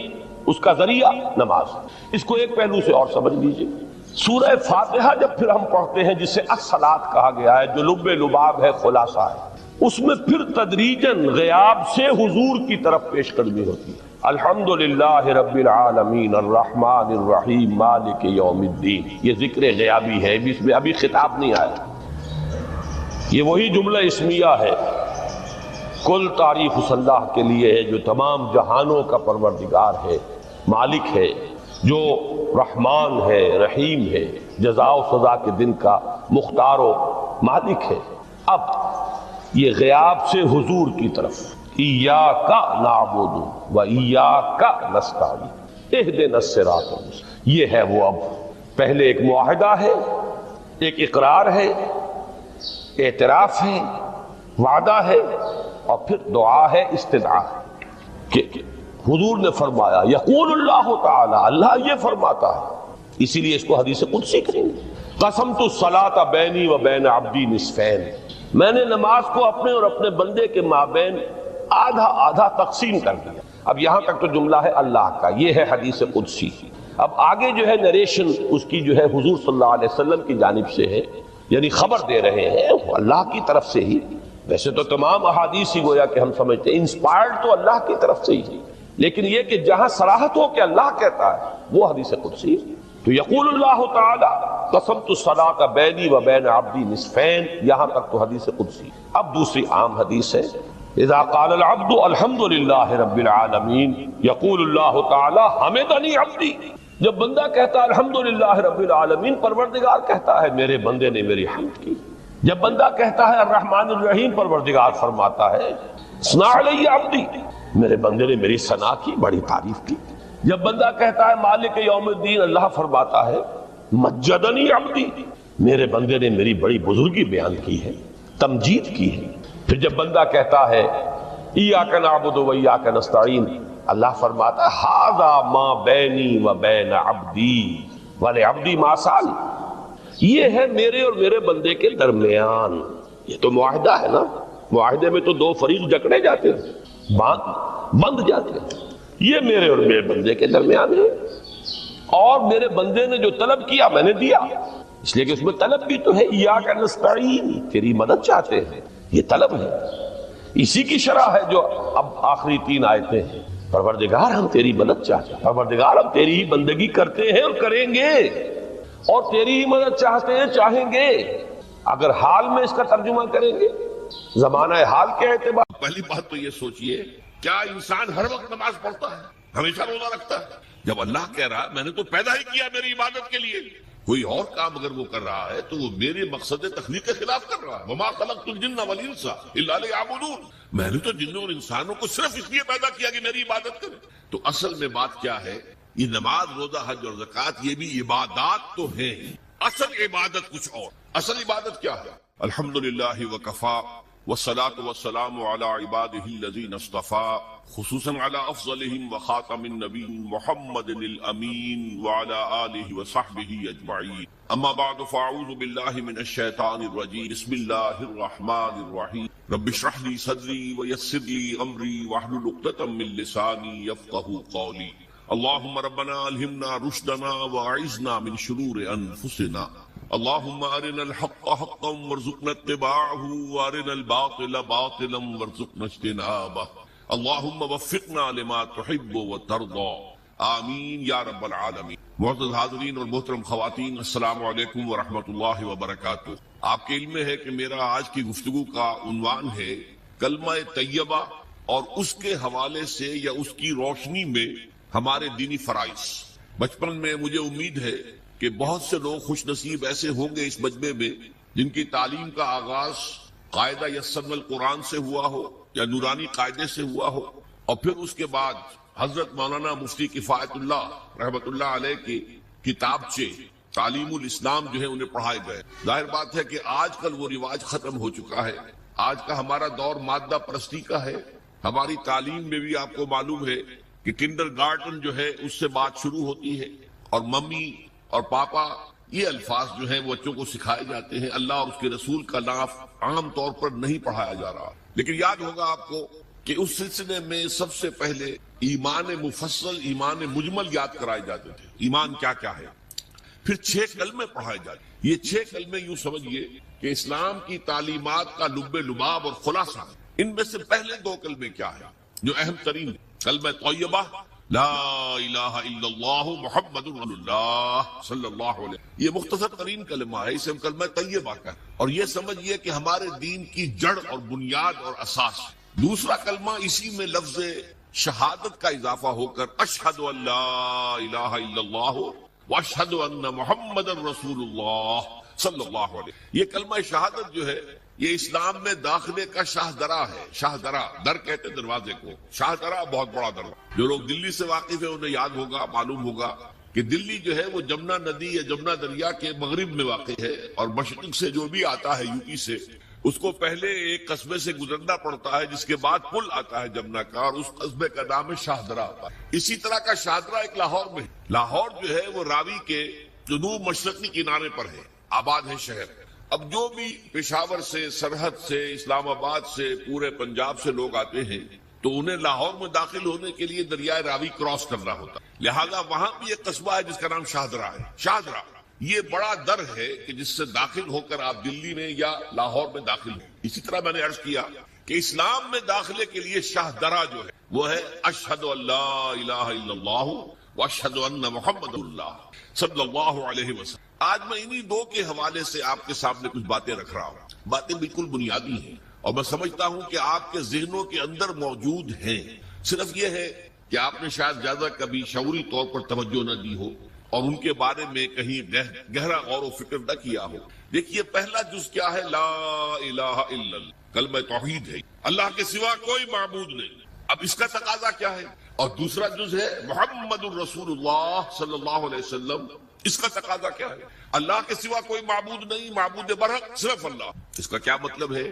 اس کا ذریعہ نماز۔ اس کو ایک پہلو سے اور سمجھ لیجئے، سورہ فاتحہ جب پھر ہم پڑھتے ہیں جسے الصلاۃ کہا گیا ہے، جو لب لباب ہے، خلاصہ ہے، اس میں پھر تدریجاً غیاب سے حضور کی طرف پیش قدمی ہوتی ہے۔ الحمدللہ رب العالمین الرحمن الرحیم مالک یوم الدین، یہ ذکر غیابی ہے، اس میں ابھی خطاب نہیں آیا۔ یہ وہی جملہ اسمیہ ہے، کل تعریف اس اللہ کے لیے ہے جو تمام جہانوں کا پروردگار ہے، مالک ہے، جو رحمان ہے، رحیم ہے، جزا و سزا کے دن کا مختار و مالک ہے۔ اب یہ غیاب سے حضور کی طرف، ایاک نعبد و ایاک نستعین اہدنا الصراط المستقیم، یہ ہے وہ۔ اب پہلے ایک معاہدہ ہے، ایک اقرار ہے، اعتراف ہے، وعدہ ہے، اور پھر دعا ہے، استدعا ہے کہ حضور نے فرمایا، یقول اللہ تعالی، اللہ یہ فرماتا ہے، اسی لیے اس کو حدیث قدسی کریں گے، قسمت الصلاۃ بینی و بین عبدی نصفین، میں نے نماز کو اپنے اور اپنے بندے کے مابین آدھا آدھا تقسیم کر دیا۔ اب یہاں تک تو جملہ ہے اللہ کا، یہ ہے حدیث قدسی۔ اب آگے جو ہے نریشن اس کی جو ہے حضور صلی اللہ علیہ وسلم کی جانب سے ہے، یعنی خبر دے رہے ہیں اللہ کی طرف سے ہی۔ ویسے تو تمام احادیث ہی گویا کہ ہم سمجھتے ہیں انسپائرڈ تو اللہ کی طرف سے ہی، لیکن یہ کہ جہاں صراحت ہو کہ اللہ کہتا ہے وہ حدیث قدسی۔ تو یقول اللہ تعالی قسمت الصلاۃ بینی و بین عبدی نصفین، یہاں تک تو حدیث قدسی۔ اب دوسری عام حدیث ہے، اذا قال العبد الحمد للہ رب العالمین یقول اللہ تعالی حمدنی عبدی، جب بندہ کہتا ہے الحمدللہ رب العالمین، پروردگار کہتا ہے میرے بندے نے میری حمد کی۔ جب بندہ کہتا ہے الرحمن الرحیم، پروردگار فرماتا ہے ثنا علی عبدی، میرے بندے نے میری ثنا کی، بڑی تعریف کی۔ جب بندہ کہتا ہے مالک یوم الدین، اللہ فرماتا ہے مجدنی عبدی، میرے بندے نے میری بڑی بزرگی بیان کی ہے، تمجید کی ہے۔ پھر جب بندہ کہتا ہے ایاک نعبد و ایاک نستعین، اللہ فرماتا ہے ھذا ما بینی و بین عبدی ولعبدی ما سأل، یہ ہے میرے اور میرے بندے کے درمیان۔ یہ تو معاہدہ ہے نا، معاہدے میں تو دو فریق جکڑے جاتے ہیں، بند جاتے ہیں، یہ میرے اور میرے بندے کے درمیان ہے، اور میرے بندے نے جو طلب کیا میں نے دیا، اس لیے کہ اس میں طلب بھی تو ہے، ایاک نستعین، تیری مدد چاہتے ہیں، یہ طلب ہے، اسی کی شرح ہے جو اب آخری 3 آیتیں ہیں۔ پروردگار ہم تیری مدد چاہتے ہیں، پروردگار ہم تیری ہی بندگی کرتے ہیں اور کریں گے، اور تیری ہی مدد چاہتے ہیں، چاہیں گے۔ اگر حال میں اس کا ترجمہ کریں گے، زمانہ حال کے اعتبار، پہلی بات تو یہ سوچئے، کیا انسان ہر وقت نماز پڑھتا ہے، ہمیشہ روزہ رکھتا ہے؟ جب اللہ کہہ رہا ہے میں نے تو پیدا ہی کیا میری عبادت کے لیے، کوئی اور کام اگر وہ کر رہا ہے تو وہ میرے مقصد تخلیق کے خلاف کر رہا ہے۔ وما خلقت الجن والانس الا لیعبدون، میں نے تو جنوں اور انسانوں کو صرف اس لیے پیدا کیا کہ میری عبادت کریں۔ تو اصل میں بات کیا ہے، یہ نماز، روزہ، حج اور زکوٰۃ یہ بھی عبادات تو ہیں، اصل عبادت کچھ اور۔ اصل عبادت کیا ہے؟ الحمدللہ وکفا والصلاة والسلام على عباده الذين اصطفى، خصوصا على افضلهم وخاتم النبيين محمد الامين وعلى آله وصحبه اجمعين، اما بعد فاعوذ بالله من الشيطان الرجيم، بسم الله الرحمن الرحيم، رب اشرح لي صدري ويسر لي امري واحلل عقدة من لساني يفقهوا قولي، اللهم ربنا الهمنا رشدنا واعذنا من شرور انفسنا، اللهم ارنا الحق حقا وارزقنا اتباعه وارنا الباطل باطلا وارزقنا اجتنابه، اللهم وفقنا لما تحب وترضى، آمین یا رب العالمین۔ معزز حاضرین اور محترم خواتین، السلام علیکم ورحمۃ اللہ وبرکاتہ۔ آپ کے علم میں ہے کہ میرا آج کی گفتگو کا عنوان ہے کلمہ طیبہ اور اس کے حوالے سے یا اس کی روشنی میں ہمارے دینی فرائض۔ بچپن میں مجھے امید ہے کہ بہت سے لوگ خوش نصیب ایسے ہوں گے اس مجمع میں جن کی تعلیم کا آغاز قاعدہ یسرنا القرآن سے ہوا ہو یا نورانی قاعدے سے ہوا ہو، اور پھر اس کے بعد حضرت مولانا مفتی کفایت اللہ رحمۃ اللہ علیہ کی کتابچے تعلیم الاسلام جو ہے انہیں پڑھائے گئے۔ ظاہر بات ہے کہ آج کل وہ رواج ختم ہو چکا ہے، آج کا ہمارا دور مادہ پرستی کا ہے۔ ہماری تعلیم میں بھی آپ کو معلوم ہے کہ کنڈر گارڈن جو ہے اس سے بات شروع ہوتی ہے، اور ممی اور پاپا یہ الفاظ جو ہیں وہ بچوں کو سکھائے جاتے ہیں، اللہ اور اس کے رسول کا نام عام طور پر نہیں پڑھایا جا رہا۔ لیکن یاد ہوگا آپ کو کہ اس سلسلے میں سب سے پہلے ایمان مفصل، ایمان مجمل یاد کرائے جاتے تھے، ایمان کیا کیا ہے، پھر 6 کلمے پڑھائے جاتے۔ یہ 6 کلمے یوں سمجھیے کہ اسلام کی تعلیمات کا لب لباب اور خلاصہ۔ ان میں سے پہلے 2 کلمے کیا ہیں جو اہم ترین؟ کلمہ طیبہ لا الہ الا اللہ محمد رسول اللہ صلی اللہ علیہ، یہ مختصر ترین کلمہ ہے، اسے ہم کلمہ طیبہ کا، اور یہ سمجھیے کہ ہمارے دین کی جڑ اور بنیاد اور اساس۔ دوسرا کلمہ اسی میں لفظ شہادت کا اضافہ ہو کر اشہد ان لا الہ الا اللہ واشہد ان محمد رسول اللہ صلی اللہ علیہ۔ یہ کلمہ شہادت جو ہے یہ اسلام میں داخلے کا شاہ درا ہے۔ شاہ درا، در کہتے دروازے کو، شاہ درا بہت بڑا دروازہ۔ جو لوگ دلی سے واقف ہیں انہیں یاد ہوگا، معلوم ہوگا کہ دلی جو ہے وہ جمنا ندی یا جمنا دریا کے مغرب میں واقع ہے، اور مشرق سے جو بھی آتا ہے یو پی سے، اس کو پہلے ایک قصبے سے گزرنا پڑتا ہے، جس کے بعد پل آتا ہے جمنا کا، اور اس قصبے کا نام ہے شاہ درا ہوتا ہے۔ اسی طرح کا شاہ درا ایک لاہور میں ہے۔ لاہور جو ہے وہ راوی کے جنوب مشرقی کنارے پر ہے، آباد ہے شہر۔ اب جو بھی پشاور سے، سرحد سے، اسلام آباد سے، پورے پنجاب سے لوگ آتے ہیں تو انہیں لاہور میں داخل ہونے کے لیے دریائے راوی کراس کرنا ہوتا ہے، لہذا وہاں بھی ایک قصبہ ہے جس کا نام شاہ درا ہے۔ شاہ درا یہ بڑا در ہے کہ جس سے داخل ہو کر آپ دلی میں یا لاہور میں داخل ہوں۔ اسی طرح میں نے عرض کیا کہ اسلام میں داخلے کے لیے شاہ درا جو ہے وہ ہے اشہد ان لا الہ الا اللہ واشہد ان محمد اللہ صلی اللہ علیہ وسلم۔ آج میں انہی 2 کے حوالے سے آپ کے سامنے کچھ باتیں رکھ رہا ہوں، باتیں بالکل بنیادی ہیں، اور میں سمجھتا ہوں کہ آپ کے ذہنوں کے اندر موجود ہیں، صرف یہ ہے کہ آپ نے شاید زیادہ کبھی شعوری طور پر توجہ نہ دی ہو اور ان کے بارے میں کہیں گہرا غور و فکر نہ کیا ہو۔ دیکھیے پہلا جز کیا ہے؟ لا الہ الا اللہ، کلمہ توحید ہے، اللہ کے سوا کوئی معبود نہیں۔ اب اس کا تقاضا کیا ہے؟ اور دوسرا جز ہے محمد الرسول اللہ صلی اللہ علیہ وسلم، اس کا تقاضا کیا ہے؟ اللہ کے سوا کوئی معبود نہیں، معبود برحق صرف اللہ۔ اس کا کیا مطلب ہے؟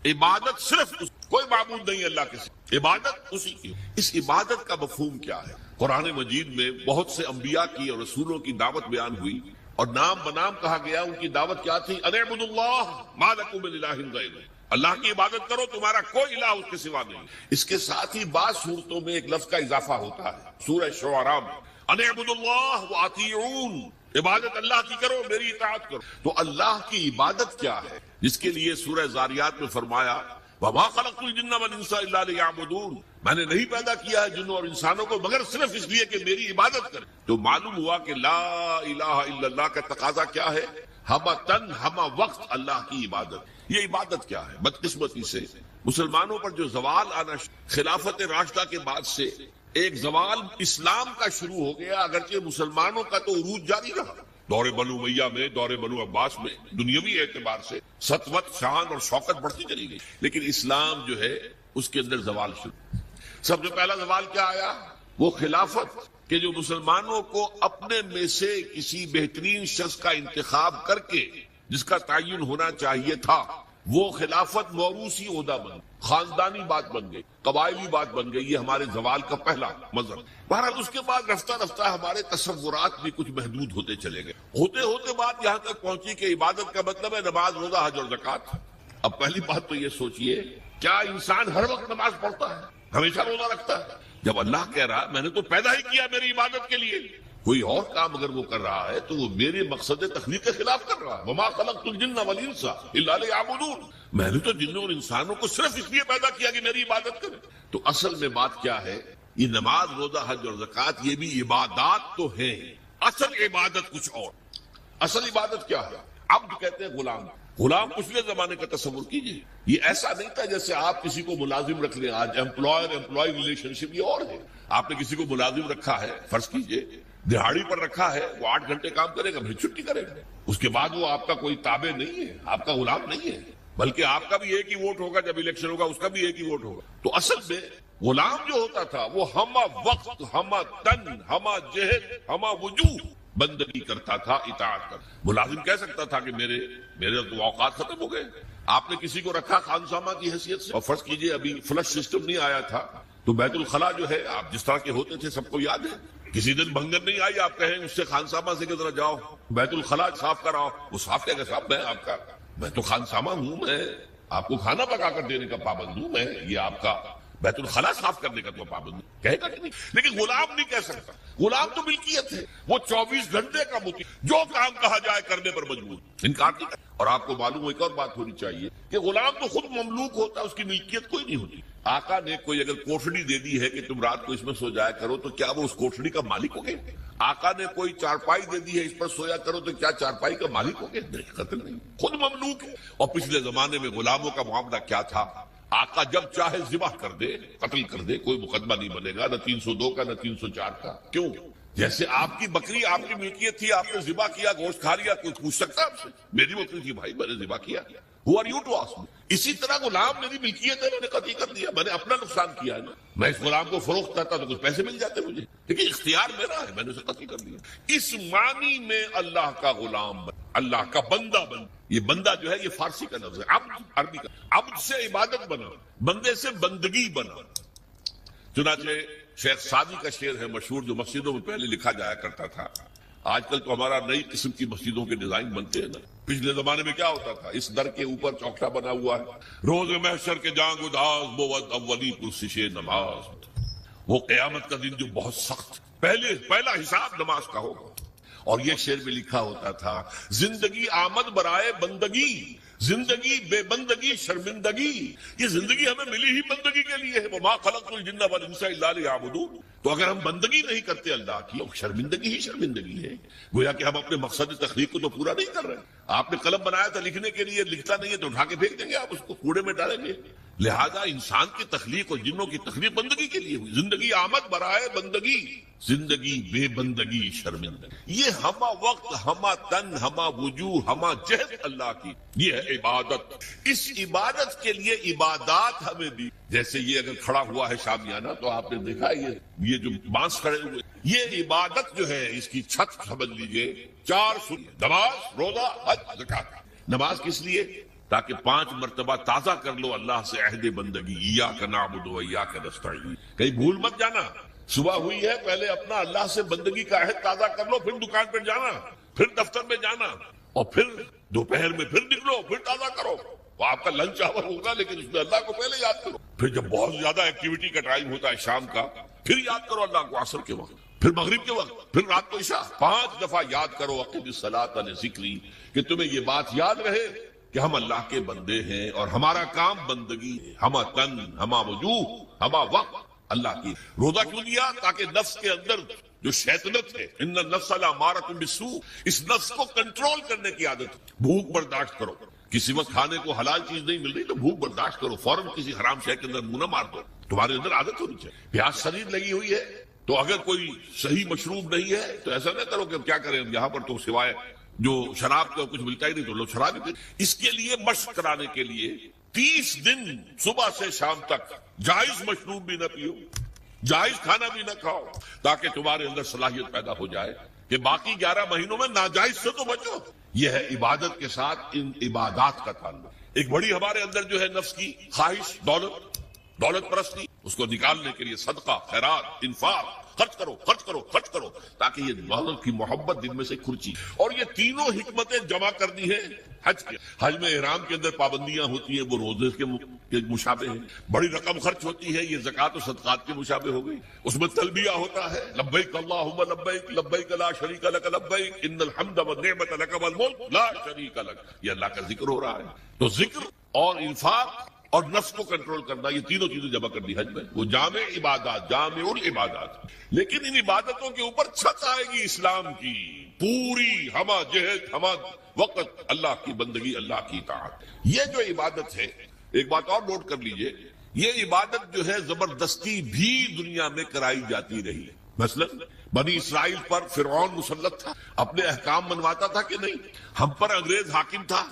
عبادت صرف کوئی معبود نہیں اللہ کے ساتھ، عبادت اسی کی۔ اس عبادت کا مفہوم کیا ہے؟ قرآن مجید میں بہت سے انبیاء کی اور رسولوں کی دعوت بیان ہوئی اور نام بنام کہا گیا۔ ان کی دعوت کیا تھی؟ ان اعبدوا اللہ ما لکم من الہ غیرہ، اللہ کی عبادت کرو، تمہارا کوئی الہ اس کے سوا نہیں۔ اس کے ساتھ ہی بعض صورتوں میں ایک لفظ کا اضافہ ہوتا ہے، سورہ شعراء میں ان اعبدوا اللہ واطیعون، عبادت اللہ کی کرو، میری اطاعت کرو۔ تو اللہ کی عبادت کیا ہے؟ جس کے لیے سورہ زاریات میں فرمایا وما خلقت الجن والانس الا لیعبدون، میں نے نہیں پیدا کیا ہے جنوں اور انسانوں کو مگر صرف اس لیے کہ میری عبادت کریں۔ تو معلوم ہوا کہ لا الہ الا اللہ کا تقاضا کیا ہے؟ ہمہ تن ہمہ وقت اللہ کی عبادت۔ یہ عبادت کیا ہے؟ بدقسمتی سے مسلمانوں پر جو زوال آنا خلافت راشدہ کے بعد سے ایک زوال اسلام کا شروع ہو گیا، اگرچہ مسلمانوں کا تو عروج جاری رہا۔ دور بنو امیہ میں، دور بنو عباس میں دنیاوی اعتبار سے سطوت، شان اور شوکت بڑھتی چلی گئی، لیکن اسلام جو ہے اس کے اندر زوال شروع۔ سب سے پہلا زوال کیا آیا؟ وہ خلافت کہ جو مسلمانوں کو اپنے میں سے کسی بہترین شخص کا انتخاب کر کے جس کا تعین ہونا چاہیے تھا، وہ خلافت موروثی عہدہ بن گئی، خاندانی بات بن گئی، قبائلی بات بن گئی۔ یہ ہمارے زوال کا پہلا مظہر۔ بہرحال اس کے بعد رفتہ رفتہ ہمارے تصورات بھی کچھ محدود ہوتے چلے گئے، ہوتے ہوتے بات یہاں تک پہنچی کہ عبادت کا مطلب ہے نماز، روزہ، حج اور زکوٰۃ۔ اب پہلی بات تو یہ سوچئے، کیا انسان ہر وقت نماز پڑھتا ہے، ہمیشہ روزہ رکھتا ہے؟ جب اللہ کہہ رہا میں نے تو پیدا ہی کیا میری عبادت کے لیے، کوئی اور کام اگر وہ کر رہا ہے تو وہ میرے مقصد تخلیق کے خلاف کر رہا ہے۔ وما خلقت الجن والانس الا لیعبدون، میں نے تو جنوں اور انسانوں کو صرف اس لیے پیدا کیا کہ میری عبادت کریں۔ تو اصل میں بات کیا ہے؟ یہ نماز، روزہ، حج اور زکوٰۃ یہ بھی عبادات تو ہیں، اصل عبادت کچھ اور۔ اصل عبادت کیا ہے؟ عبد کہتے ہیں غلام۔ غلام پچھلے زمانے کا تصور کیجیے، یہ ایسا نہیں تھا جیسے آپ کسی کو ملازم رکھ لیں۔ آج امپلائر امپلائی ریلیشن شپ یہ اور ہے۔ آپ نے کسی کو ملازم رکھا ہے، فرض کیجیے دہاڑی پر رکھا ہے، وہ 8 گھنٹے کام کرے گا، پھر چھٹی کرے گا، اس کے بعد وہ آپ کا کوئی تابع نہیں ہے، آپ کا غلام نہیں ہے، بلکہ آپ کا بھی ایک ہی ووٹ ہوگا، جب الیکشن ہوگا اس کا بھی ایک ہی ووٹ ہوگا۔ تو اصل میں غلام جو ہوتا تھا وہ ہمہ وقت، ہمہ تن، ہمہ جہد، ہمہ وجوہ بندگی کرتا تھا، اطاعت کرتا۔ ملازم کہہ سکتا تھا کہ میرے تو اوقات ختم ہو گئے۔ آپ نے کسی کو رکھا خانسامہ کی حیثیت سے، اور فرض کیجئے ابھی فلش سسٹم نہیں آیا تھا تو بیت الخلا جو ہے آپ جس طرح کے ہوتے تھے سب کو یاد ہے، کسی دن بھنگن نہیں آئی، آپ کہیں اس سے خانسامہ سے کہ ذرا جاؤ بیت الخلا صاف کراؤ، وہ صاف کہے گا صاحب میں تو خانسامہ ہوں، میں آپ کو کھانا پکا کر دینے کا پابند ہوں، میں یہ آپ کا بیت الخلا صاف کرنے کا تو پابند ہوں، کہے گا کہ نہیں؟ لیکن غلام نہیں کہہ سکتا، غلام تو ملکیت ہے، وہ 24 گھنٹے کا مطیع، جو کام کہا جائے کرنے پر مجبور، انکار نہیں کرتا۔ اور آپ کو معلوم ہو ایک اور بات ہونی چاہیے کہ غلام تو خود مملوک ہوتا ہے، اس کی ملکیت کوئی نہیں ہوتی۔ آقا نے کوئی اگر کوٹھڑی دے دی ہے کہ تم رات کو اس میں سو جایا کرو تو کیا وہ اس کوٹھڑی کا مالک ہو گئے؟ آقا نے کوئی چارپائی دے دی ہے اس پر سویا کرو تو کیا چارپائی کا مالک ہو گئے؟ نہیں، قتل نہیں، خود مملوک ہے۔ اور پچھلے زمانے میں غلاموں کا معاملہ کیا تھا؟ آقا جب چاہے ذبح کر دے، قتل کر دے، کوئی مقدمہ نہیں بنے گا، نہ 302 کا نہ 304 کا۔ کیوں؟ جیسے آپ کی بکری آپ کی ملکیت تھی، آپ نے ذبح کیا، گوشت کھا لیا، کوئی پوچھ سکتا آپ سے؟ میری بکری تھی بھائی، میں نے ذبح کیا، Who are you to ask me؟ اسی طرح غلام میری ملکیت ہے، میں نے قتل کر دیا، میں نے اپنا نقصان کیا ہے نا، میں اس غلام کو فروخت کرتا تو کچھ پیسے مل جاتے مجھے، لیکن اختیار میرا ہے، میں نے اسے قتل کر دیا۔ اس معنی میں اللہ کا غلام بن، اللہ کا بندہ بن۔ یہ بندہ جو ہے یہ فارسی کا لفظ ہے، عبد عربی کا، عبد سے عبادت بنا، بندے سے بندگی بنا۔ چنانچہ شیخ سعدی کا شعر ہے مشہور، جو مسجدوں میں پہلے لکھا جایا کرتا تھا۔ آج کل تو ہمارا نئی قسم کی مسجدوں کے ڈیزائن بنتے ہیں نا، پچھلے زمانے میں کیا ہوتا تھا؟ اس در کے اوپر چوکٹا بنا ہوا ہے، روز محشر کے جانگ اداس بود اولی پرسش نماز، وہ قیامت کا دن جو بہت سخت، پہلا حساب نماز کا ہوگا۔ اور یہ شعر میں لکھا ہوتا تھا، زندگی آمد برائے بندگی، زندگی بے بندگی شرمندگی، یہ زندگی ہمیں ملی ہی بندگی کے لیے ہے، وما خلقت الجن والانس الا لیعبدون۔ تو اگر ہم بندگی نہیں کرتے اللہ کی، شرمندگی ہی شرمندگی ہے، گویا کہ ہم اپنے مقصد تخلیق کو تو پورا نہیں کر رہے۔ آپ نے قلم بنایا تھا لکھنے کے لیے، لکھتا نہیں ہے تو اٹھا کے پھینک دیں گے، آپ اس کو کوڑے میں ڈالیں گے۔ لہذا انسان کی تخلیق اور جنوں کی تخلیق بندگی کے لیے ہوئی، زندگی آمد برائے بندگی، زندگی بے بندگی شرمندگی۔ یہ ہمہ وقت، ہمہ تن، ہمہ وجوہ، ہمہ جہد اللہ کی، یہ ہے عبادت۔ اس عبادت کے لیے عبادات ہمیں دی، جیسے یہ اگر کھڑا ہوا ہے شامیانہ تو آپ نے دیکھا یہ جو بانس کھڑے ہوئے، یہ عبادت جو ہے اس کی چھت سمجھ لیجئے 4 نماز، روزہ، حج، زکوٰۃ۔ نماز کس لیے؟ تاکہ 5 مرتبہ تازہ کر لو اللہ سے عہد بندگی، ایاک نعبد و ایاک نستعین۔ کہیں بھول مت جانا، صبح ہوئی ہے پہلے اپنا اللہ سے بندگی کا عہد تازہ کر لو، پھر دکان پر جانا، پھر دفتر میں جانا، اور پھر دوپہر میں پھر نکلو، پھر تازہ کرو۔ وہ آپ کا لنچ آور ہوگا لیکن اس میں اللہ کو پہلے یاد کرو۔ پھر جب بہت زیادہ ایکٹیویٹی کا ٹائم ہوتا ہے شام کا، پھر یاد کرو اللہ کو عصر کے وقت، پھر مغرب کے وقت، پھر رات کو عشاء، 5 دفعہ یاد کرو اقم الصلاۃ لذکری، کہ تمہیں یہ بات یاد رہے کہ ہم اللہ کے بندے ہیں اور ہمارا کام بندگی ہے، ہما تن ہما وجوہ ہما وقت اللہ کی۔ روزہ کیوں دیا؟ تاکہ نفس کے اندر جو شیطنت ہے، ان النفس لامارۃ بالسوء، اس نفس کو کنٹرول کرنے کی عادت۔ بھوک برداشت کرو، کسی وقت کھانے کو حلال چیز نہیں مل رہی تو بھوک برداشت کرو، فوراً کسی حرام شے کے اندر منہ نہ مار دو، تمہارے اندر عادت ہونی چاہیے۔ پیاس شدید لگی ہوئی ہے تو اگر کوئی صحیح مشروب نہیں ہے تو ایسا نہ کرو کہ اب کیا کریں، یہاں پر تو سوائے جو شراب کا کچھ ملتا ہی نہیں تو لوگ شراب ہی پیتے۔ اس کے لیے مشق کرانے کے لیے 30 دن صبح سے شام تک جائز مشروب بھی نہ پیو، جائز کھانا بھی نہ کھاؤ، تاکہ تمہارے اندر صلاحیت پیدا ہو جائے کہ باقی 11 مہینوں میں ناجائز سے تو بچو۔ یہ ہے عبادت کے ساتھ ان عبادات کا تعلق۔ ایک بڑی ہمارے اندر جو ہے نفس کی خواہش، دولت پرستی، اس کو نکالنے کے لیے صدقہ، خیرات، انفاق، خرچ کرو خرچ کرو خرچ کرو، تاکہ یہ دولت کی محبت دل میں سے کھرچی۔ اور یہ تینوں حکمتیں جمع کرنی ہے حج کے۔ حج میں احرام کے اندر پابندیاں ہوتی ہیں، وہ روزے کے مشابہ ہیں، بڑی رقم خرچ ہوتی ہے، یہ زکوٰۃ و صدقات کے مشابہ ہو گئی۔ اس میں تلبیہ ہوتا ہے، لبیک اللہم لبیک لبیک لا شریک لک لبیک ان الحمد والنعمت لک والملک لا شریک لک۔ یہ اللہ کا ذکر ہو رہا ہے، تو ذکر اور انفاق اور نفس کو کنٹرول کرنا، یہ تینوں چیزیں جمع کر دی حج میں۔ وہ جامع عبادات، جامع العبادات۔ لیکن ان عبادتوں کے اوپر چھت آئے گی اسلام کی پوری، ہمہ جہد ہمہ وقت اللہ کی بندگی، اللہ کی اطاعت۔ یہ جو عبادت ہے، ایک بات اور نوٹ کر لیجئے، یہ عبادت جو ہے زبردستی بھی دنیا میں کرائی جاتی رہی۔ مثلا بنی اسرائیل پر فرعون مسلط تھا، اپنے احکام منواتا تھا کہ نہیں؟ ہم پر انگریز حاکم تھا،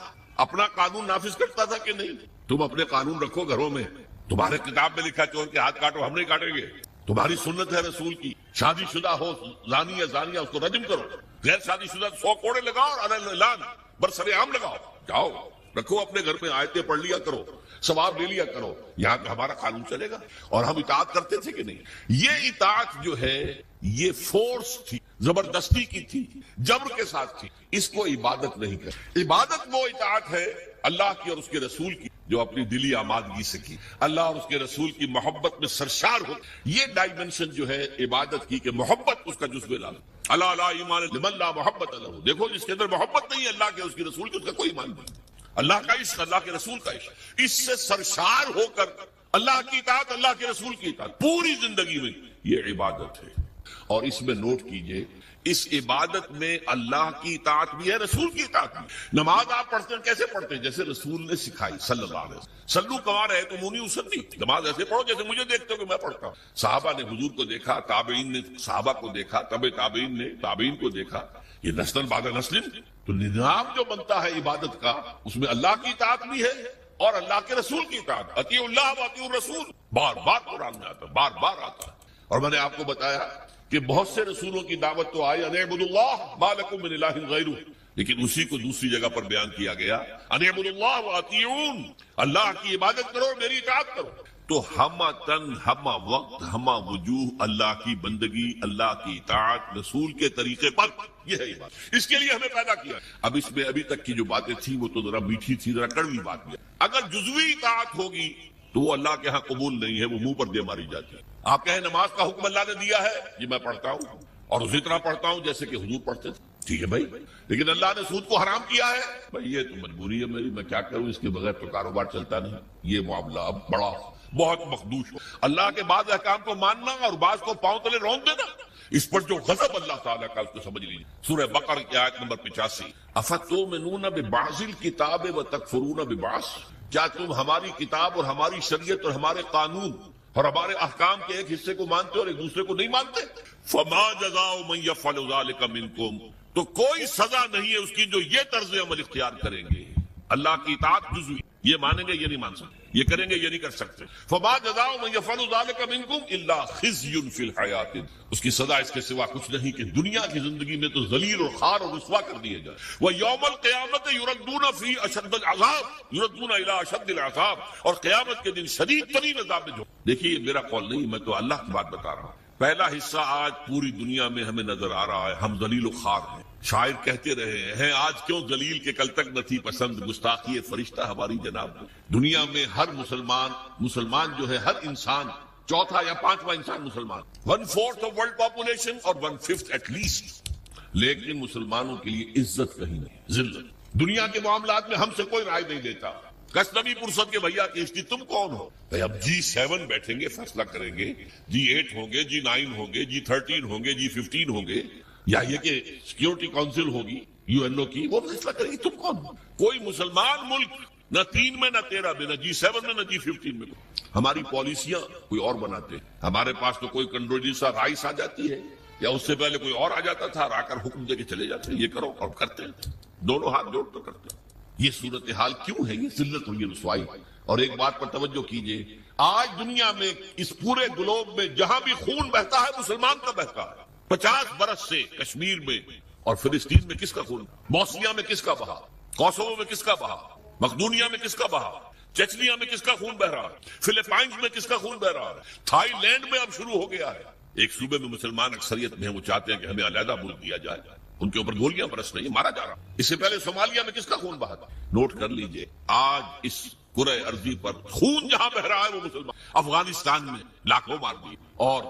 اپنا قانون نافذ کرتا تھا کہ نہیں؟ تم اپنے قانون رکھو گھروں میں، تمہارے کتاب میں لکھا چور کے ہاتھ کاٹو، ہم نہیں کاٹیں گے، تمہاری سنت ہے رسول کی، شادی شدہ ہو زانی یا زانیہ اس کو رجم کرو، غیر شادی شدہ 100 کوڑے لگاؤ اور اعلان برسر عام لگاؤ، جاؤ رکھو اپنے گھر میں، آیتیں پڑھ لیا کرو، ثواب لے لیا کرو، یہاں پہ ہمارا قانون چلے گا۔ اور ہم اطاعت کرتے تھے کہ نہیں؟ یہ اطاعت جو ہے یہ فورس تھی، زبردستی کی تھی، جبر کے ساتھ تھی، اس کو عبادت نہیں کہتے۔ عبادت وہ اطاعت ہے اللہ کی اور اس کے رسول کی جو اپنی دلی آمادگی سے کی، اللہ اور اس کے رسول کی محبت میں سرشار ہو۔ یہ ڈائمنشن جو ہے عبادت کی کہ محبت اس کا جزو لا، اللہ لا ایمان لمن لا محبت له۔ دیکھو جس کے اندر محبت نہیں ہے اللہ کے اس کے رسول کی، اس کا کوئی ایمان نہیں۔ اللہ کا عشق، اللہ کے رسول کا عشق، اس سے سرشار ہو کر اللہ کی اطاعت، اللہ کے رسول کی اطاعت پوری زندگی میں، یہ عبادت ہے۔ اور اس میں نوٹ کیجئے، اس عبادت میں اللہ کی اطاعت بھی ہے، رسول کی اطاعت بھی۔ نماز آپ پڑھتے ہیں کیسے پڑھتے ہیں؟ جیسے رسول نے سکھائی صلی اللہ علیہ وسلم۔ سلو کما رہے تو مونی اسلی، نماز ایسے پڑھو جیسے مجھے دیکھتے ہو کہ میں پڑھتا ہوں۔ صحابہ نے حضور کو دیکھا، تابعین نے صحابہ کو دیکھا، تابعین نے تابعین کو دیکھا، یہ نسل بعد نسل۔ تو نظام جو بنتا ہے عبادت کا، اس میں اللہ کی اطاعت بھی ہے اور اللہ کے رسول کی اطاعت۔ اطیعوا اللہ واطیعوا الرسول، بار بار قرآن میں آتا ہے، بار بار آتا ہے۔ اور میں نے آپ کو بتایا کہ بہت سے رسولوں کی دعوت تو آئی ان اعبدوا اللہ ما لکم من الہ غیرہ، لیکن اسی کو دوسری جگہ پر بیان کیا گیا ان اعبدوا اللہ واطیعون، اللہ کی عبادت کرو، میری اطاعت کرو۔ تو ہمہ تن، ہمہ وقت، ہمہ وجوہ، اللہ کی بندگی، اللہ کی اطاعت، رسول کے طریقے پر، یہ ہے عبادت۔ اس کے لیے ہمیں پیدا کیا۔ اب اس میں ابھی تک کی جو باتیں تھیں وہ تو ذرا میٹھی تھی، ذرا کڑوی بات بھی۔ اگر جزوی اطاعت ہوگی تو وہ اللہ کے ہاں قبول نہیں ہے، وہ منہ پر دے ماری جاتی ہے۔ آپ کہیں نماز کا حکم اللہ نے دیا ہے، جی میں پڑھتا ہوں اور اسی طرح پڑھتا ہوں جیسے کہ حضور پڑھتے تھے، ٹھیک ہے بھائی، لیکن اللہ نے سود کو حرام کیا ہے، بھائی یہ تو مجبوری ہے میری، میں کیا کروں، اس کے بغیر تو کاروبار چلتا نہیں۔ یہ معاملہ اب بڑا بہت مخدوش ہو، اللہ کے بعض احکام کو ماننا اور بعض کو پاؤں تلے رونق دینا، اس پر جو غضب اللہ تعالیٰ کا، اس کو سمجھ لیجیے۔ سورہ بقرہ کی آیت نمبر 85، افتؤمنون ببعض الکتاب وتکفرون ببعض، کیا تم ہماری کتاب اور ہماری شریعت اور ہمارے قانون اور ہمارے احکام کے ایک حصے کو مانتے اور ایک دوسرے کو نہیں مانتے؟ فما جزاء من يفعل ذلك منكم، تو کوئی سزا نہیں ہے اس کی جو یہ طرز عمل اختیار کریں گے۔ اللہ کی اطاعت جزوی، یہ مانیں گے یہ نہیں مان سکتے، یہ کریں گے یہ نہیں کر سکتے. فما جزاء من يفعل ذلك منكم الا خزي في الحیات، اس کی سزا اس کے سوا کچھ نہیں کہ دنیا کی زندگی میں تو ذلیل اور خوار اور رسوا کر دیے جائے. ويوم القیامت يردون في اشد العذاب، يردون الى اشد العذاب، اور قیامت کے دن شدید ترین عذاب میں جو. دیکھیے یہ میرا قول نہیں، میں تو اللہ کی بات بتا رہا ہوں. پہلا حصہ آج پوری دنیا میں ہمیں نظر آ رہا ہے، ہم ذلیل و خوار ہیں. شاعر کہتے رہے ہیں آج کیوں ذلیل کے کل تک نہ تھی پسند، گستاخی فرشتہ ہماری جناب. دنیا میں ہر مسلمان جو ہے، ہر انسان چوتھا یا پانچواں انسان مسلمان، 1/4 آف ورلڈ پاپولیشن اور 1/5 ایٹ لیسٹ. لیکن مسلمانوں کے لیے عزت کہیں نہیں، ذلت. دنیا کے معاملات میں ہم سے کوئی رائے نہیں دیتا. کسنوی پرسد کے بھیا کشتی تم کون ہو؟ اب G7 بیٹھیں گے فیصلہ کریں گے، G8 ہوں گے، G9 ہوں گے، G13 ہوں گے، G15 ہوں گے، یا یہ کہ سیکیورٹی کونسل ہوگی UN کی، وہ فیصلہ کرے گی تم کون ہو. کوئی مسلمان ملک نہ 3 میں نہ 13 میں نہ G7 میں نہ G15 میں. ہماری پالیسیاں کوئی اور بناتے ہیں. ہمارے پاس تو کوئی کنڈولیسا رائس آ جاتی ہے یا اس سے پہلے کوئی اور آ جاتا تھا، آ کر حکم دے کے چلے جاتے ہیں یہ کرو، اور کرتے ہیں، دونوں ہاتھ جوڑ کر کرتے ہیں. یہ صورتحال کیوں ہے؟ یہ ذلت اور یہ رسوائی. اور ایک بات پر توجہ کیجئے، آج دنیا میں اس پورے گلوب میں جہاں بھی خون بہتا ہے مسلمان کا بہتا ہے. 50 برس سے کشمیر میں اور فلسطین میں کس کا خون، بوسنیا میں کس کا بہا، کوسوو میں کس کا بہا، مقدونیا میں کس کا بہا، چچنیا میں کس کا خون بہ رہا ہے، فلپائنز میں کس کا خون بہ رہا ہے، تھائی لینڈ میں اب شروع ہو گیا ہے. ایک صوبے میں مسلمان اکثریت میں وہ چاہتے ہیں کہ ہمیں علیحدہ ملک دیا جائے، ان کے اوپر گولیاں برس رہی ہیں، مارا جا رہا. اس سے پہلے صومالیہ میں کس کا خون بہا تھا. نوٹ کر لیجئے آج اس کرۂ ارضی پر خون جہاں بہ رہا ہے وہ مسلمان. افغانستان میں لاکھوں مار دیے، اور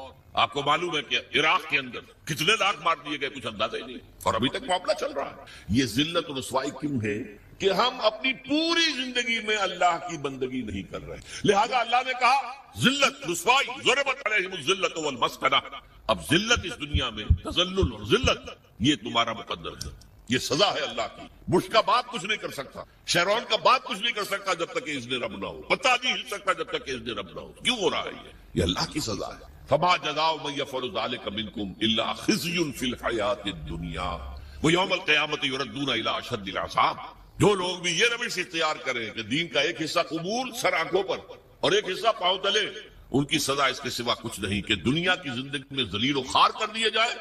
آپ کو معلوم ہے کہ عراق کے اندر کتنے لاکھ مار دیے گئے کچھ اندازہ ہی نہیں، اور ابھی تک معاملہ چل رہا ہے. یہ ذلت اور رسوائی کیوں ہے؟ کہ ہم اپنی پوری زندگی میں اللہ کی بندگی نہیں کر رہے. لہذا اللہ نے کہا ذلت رسوائی، ضربت علیہم الذلۃ والمسکنہ. اب ذلت اس دنیا میں، تذلل اور ذلت یہ تمہارا مقدر ہے، یہ سزا ہے اللہ کی. بش کا باپ کچھ نہیں کر سکتا، شیرون کا باپ کچھ نہیں کر سکتا جب تک کہ اذن رب نہ ہو، پتہ نہیں ہل سکتا جب تک کہ اذن رب نہ ہو. کیوں ہو رہا ہے یہ اللہ کی سزا ہے. فما جزاء من يفعل ذلك منكم الا خزي في الحیات الدنیا ويوم القیامت يردون الى اشد العذاب. جو لوگ بھی یہ روش اختیار کریں کہ دین کا ایک حصہ قبول سر آنکھوں پر اور ایک حصہ پاؤں تلے، ان کی سزا اس کے سوا کچھ نہیں کہ دنیا کی زندگی میں ذلیل و خوار کر دیے جائے،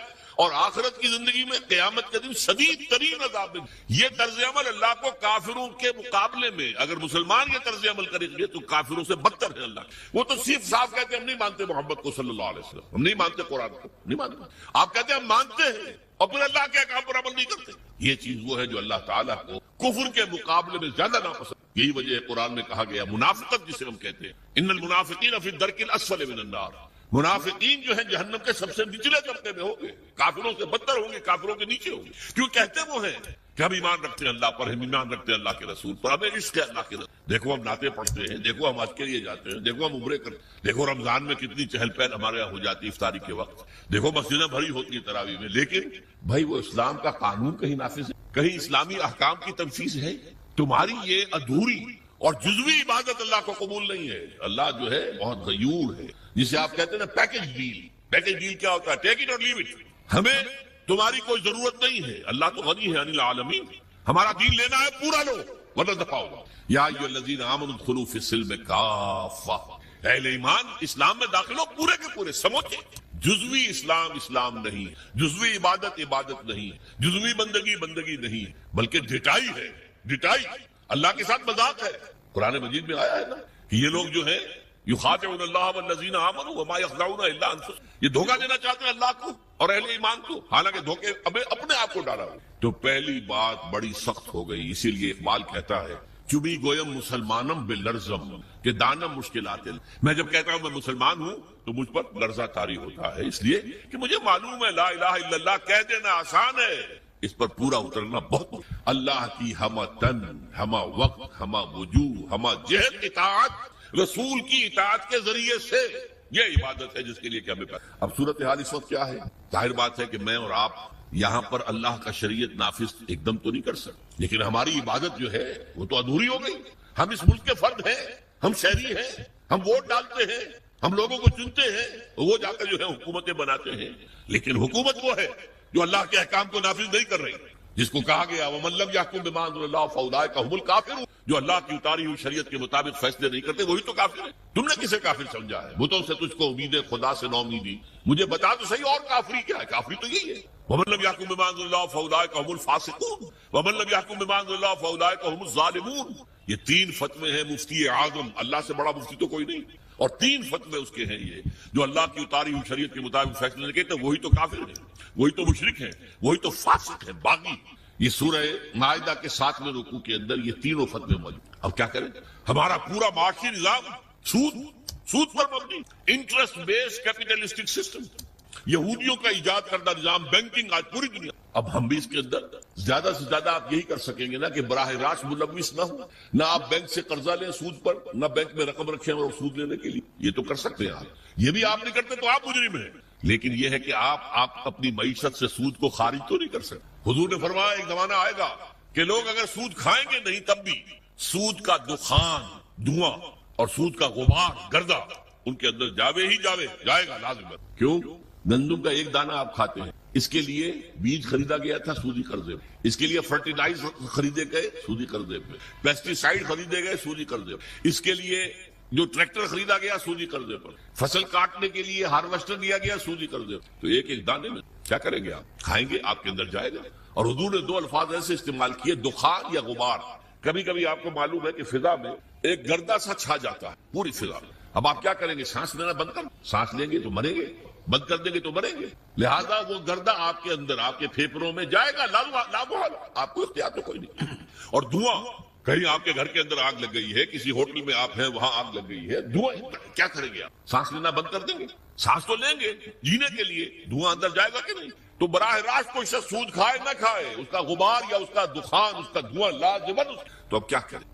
اور آخرت کی زندگی میں قیامت کے دن شدید ترین عذاب. یہ طرز عمل اللہ کو کافروں کے مقابلے میں، اگر مسلمان یہ طرز عمل کریں گے تو کافروں سے بدتر ہے اللہ. وہ تو صرف صاف کہتے ہیں ہم نہیں مانتے محمد کو صلی اللہ علیہ وسلم، ہم نہیں مانتے قرآن کو، نہیں مانتے. آپ کہتے ہیں ہم مانتے ہیں اور پھر اللہ کے احکام پر عمل نہیں کرتے. یہ چیز وہ ہے جو اللہ تعالیٰ کو کفر کے مقابلے میں زیادہ ناپسند. یہی وجہ ہے قرآن میں کہا گیا منافقت جسے ہم کہتے ہیں، ان المنافقین فی الدرک الاسفل من النار. منافقین جو ہیں جہنم کے سب سے نچلے طبقے میں ہوں گے، کافروں سے بدتر ہوں گے، کافروں کے نیچے ہوں گے. کیوں کہتے وہ ہیں کہ ہم ایمان رکھتے ہیں اللہ پر، ہم ایمان رکھتے ہیں اللہ کے رسول پر، ہمیں عشق ہے اللہ کے رسول. دیکھو ہم نعتیں پڑھتے ہیں، دیکھو ہم حج کے لیے جاتے ہیں، دیکھو ہم عمرے کرتے ہیں، دیکھو رمضان میں کتنی چہل پہل ہمارے یہاں ہو جاتی ہے افطاری کے وقت، دیکھو مسجدیں بھری ہوتی ہے تراویح میں. لیکن بھائی وہ اسلام کا قانون کہیں نافذ ہے، کہیں اسلامی احکام کی تنفیذ ہے؟ تمہاری یہ ادھوری اور جزوی عبادت اللہ کو قبول نہیں ہے. اللہ جو ہے بہت غیور ہے، جسے آپ کہتے ہیں نا پیکج ڈیل. پیکج ڈیل کیا ہوتا ہے؟ ٹیک اٹ اور لیو اٹ. ہمیں تمہاری کوئی ضرورت نہیں ہے، اللہ تو غنی ہے عن العالمین. ہمارا دین لینا ہے پورا لو ورنہ دفاع ہوگا. یا ایھا الذین آمنوا ادخلوا فی السلم کافہ. اہل ایمان اسلام میں داخل ہو پورے کے پورے سمجھے. جزوی اسلام اسلام نہیں، جزوی عبادت عبادت نہیں، جزوی بندگی بندگی نہیں، بلکہ ڈٹائی ہے. ڈٹائی اللہ کے ساتھ مذاق ہے. قرآن مجید میں آیا ہے نا کہ یہ لوگ جو ہے یخادعون اللہ والذین آمنوا وما یخدعون الا انفسهم. یہ دھوکہ دینا چاہتے ہیں اللہ کو اور اہل ایمان کو، حالانکہ دھوکے اپنے آپ کو ڈالا ہو. تو پہلی بات بڑی سخت ہو گئی. اسی لیے اقبال کہتا ہے چبی گویم مسلمانم بلرزم کہ دانم مشکلات. میں جب کہتا ہوں میں مسلمان ہوں تو مجھ پر لرزہ طاری ہوتا ہے، اس لیے کہ مجھے معلوم ہے لا الہ الا اللہ کہہ دینا آسان ہے، اس پر پورا اترنا بہت. اللہ کی ہمہ تن، ہمہ وقت، ہمہ وجوہ، ہمہ جہد اطاعت، رسول کی اطاعت کے ذریعے سے یہ عبادت ہے جس کے لیے کہ ہمیں. اب صورتحال اس وقت کیا ہے؟ ظاہر بات ہے کہ میں اور آپ یہاں پر اللہ کا شریعت نافذ ایک دم تو نہیں کر سکتے، لیکن ہماری عبادت جو ہے وہ تو ادھوری ہو گئی. ہم اس ملک کے فرد ہیں، ہم شہری ہیں، ہم ووٹ ڈالتے ہیں، ہم لوگوں کو چنتے ہیں، وہ جا کر جو ہے حکومتیں بناتے ہیں. لیکن حکومت وہ ہے جو اللہ کے احکام کو نافذ نہیں کر رہی، جس کو کہا گیا وَمَن لَّمْ يَحْكُم بِمَا أَنزَلَ اللَّهُ فَأُولَٰئِكَ هُمُ الْكَافِرُونَ. جو اللہ کی اتاری ہوئی شریعت کے مطابق فیصلے نہیں کرتے وہی تو کافر ہے۔ تم نے کسے کافر سمجھا ہے؟ بتوں سے تجھ کو امید ہے، خدا سے نو امیدی۔ مجھے بتا تو صحیح، اور کافری کیا ہے؟ کافری تو یہی ہے، وَمَن لَمْ يَحْكُم بِمَا أَنزَلَ اللَّهُ فَأُولَٰئِكَ هُمُ الْفَاسِقُونَ وَمَن لَمْ يَحْكُم بِمَا أَنزَلَ اللَّهُ فَأُولَٰئِكَ هُمُ الظَّالِمُونَ۔ یہ تین فتوے ہیں مفتی اعظم، اللہ سے بڑا مفتی تو کوئی نہیں، اور تین فتوے اس کے ہیں یہ، جو اللہ کی اتاری ہوئی شریعت کے مطابق فیصلے نہیں کرتے وہی تو کافر ہیں، وہی تو مشرک ہیں، وہی تو فاسق ہیں، باغی۔ یہ سورہ مائدہ کے 7ویں رکوع کے اندر یہ تینوں فتوے موجود۔ اب کیا کریں؟ ہمارا پورا معاشی نظام سود پر مبنی، انٹرسٹ بیس کیپیٹلسٹک سسٹم، یہودیوں کا ایجاد کردہ نظام، بینکنگ آج پوری دنیا۔ اب ہم بھی اس کے اندر زیادہ سے زیادہ آپ یہی کر سکیں گے نا کہ براہ راست ملوث نہ ہو، نہ آپ بینک سے قرضہ لیں سود پر، نہ بینک میں رقم رکھیں اور سود لینے کے لیے، یہ تو کر سکتے ہیں آپ۔ یہ بھی آپ نہیں کرتے تو آپ مجرم ہیں، لیکن یہ ہے کہ آپ اپنی معیشت سے سود کو خارج تو نہیں کر سکتے۔ حضور نے فرمایا ایک زمانہ آئے گا کہ لوگ اگر سود کھائیں گے نہیں تب بھی سود کا دخان، دھواں اور سود کا غبار، گردہ ان کے اندر جائے گا لازم ہے۔ کیوں؟ گندم کا ایک دانہ آپ کھاتے ہیں، اس کے لیے بیج خریدا گیا تھا سودی قرضے پہ، اس کے لیے فرٹیلائز خریدے گئے سودی قرضے پہ، پیسٹی سائیڈ خریدے گئے سودی قرضے پہ، اس کے لیے جو ٹریکٹر خریدا گیا سودی قرضے پر، فصل کاٹنے کے لیے ہارویسٹر دیا گیا سودی قرضے پر۔ تو ایک ایک دانے میں کیا کریں گے آپ؟ کھائیں گے، آپ کے اندر جائے گا۔ اور حضور نے دو الفاظ ایسے استعمال کیے، دخان یا غبار۔ کبھی کبھی آپ کو معلوم ہے کہ فضا میں ایک گردہ سا چھا جاتا ہے پوری فضا میں، اب آپ کیا کریں گے؟ سانس لینا بند کر، سانس لیں گے تو مریں گے، بند کر دیں گے تو مریں گے، لہذا وہ گردہ آپ کے اندر، آپ کے پھیپھڑوں میں جائے گا، لامحال، آپ کو اختیار تو کوئی نہیں۔ اور دھواں، کہیں آپ کے گھر کے اندر آگ لگ گئی ہے، کسی ہوٹل میں آپ ہیں وہاں آگ لگ گئی ہے، دھواں، کیا کریں گے آپ؟ سانس لینا بند کر دیں گے؟ سانس تو لیں گے جینے کے لیے، دھواں اندر جائے گا کہ نہیں؟ تو براہ راست کوئی شخص سود کھائے نہ کھائے، اس کا غبار یا اس کا دخان، اس کا دھواں لازمن۔ تو اب کیا کریں؟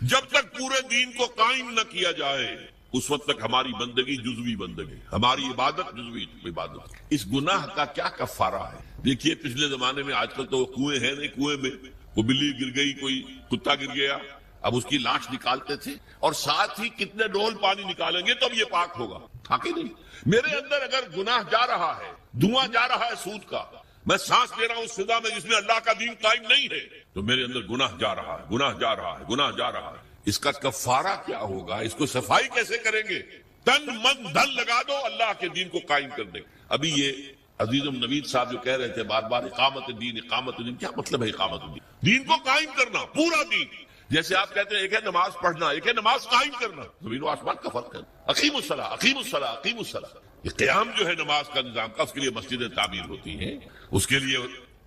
جب تک پورے دین کو قائم نہ کیا جائے اس وقت تک ہماری بندگی جزوی بندگی، ہماری عبادت جزوی عبادت۔ اس گناہ کا کیا کفارہ ہے؟ دیکھیے پچھلے زمانے میں، آج کل تو کنویں ہیں نہیں، کنویں میں کوئی بلی گر گئی، کوئی کتا گر گیا، اب اس کی لاش نکالتے تھے، اور ساتھ ہی کتنے ڈول پانی نکالیں گے تب یہ پاک ہوگا، تھا کہ نہیں؟ میرے اندر اگر گناہ جا رہا ہے، دھواں جا رہا ہے سود کا، میں سانس لے رہا ہوں اس فضا میں جس میں اللہ کا دین قائم نہیں ہے، تو میرے اندر گناہ جا رہا ہے، گناہ جا رہا ہے، گناہ جا رہا ہے۔ اس کا کفارہ کیا ہوگا؟ اس کو صفائی کیسے کریں گے؟ تن من دھن لگا دو، اللہ کے دین کو قائم کر دیں۔ ابھی یہ عزیزم نوید صاحب جو کہہ رہے تھے بار بار اقامت دین، اقامت دین، کیا مطلب ہے اقامت دین؟ دین کو قائم کرنا، پورا دین۔ جیسے آپ کہتے ہیں ایک ہے نماز پڑھنا، ایک ہے نماز قائم کرنا، زمین و آسمان کا فرق ہے۔ اقیم الصلاۃ، اقیم الصلاۃ، اقیم الصلاۃ۔ یہ قیام جو ہے نماز کا نظام کا، اس کے لیے مسجدیں تعمیر ہوتی ہیں، اس کے لیے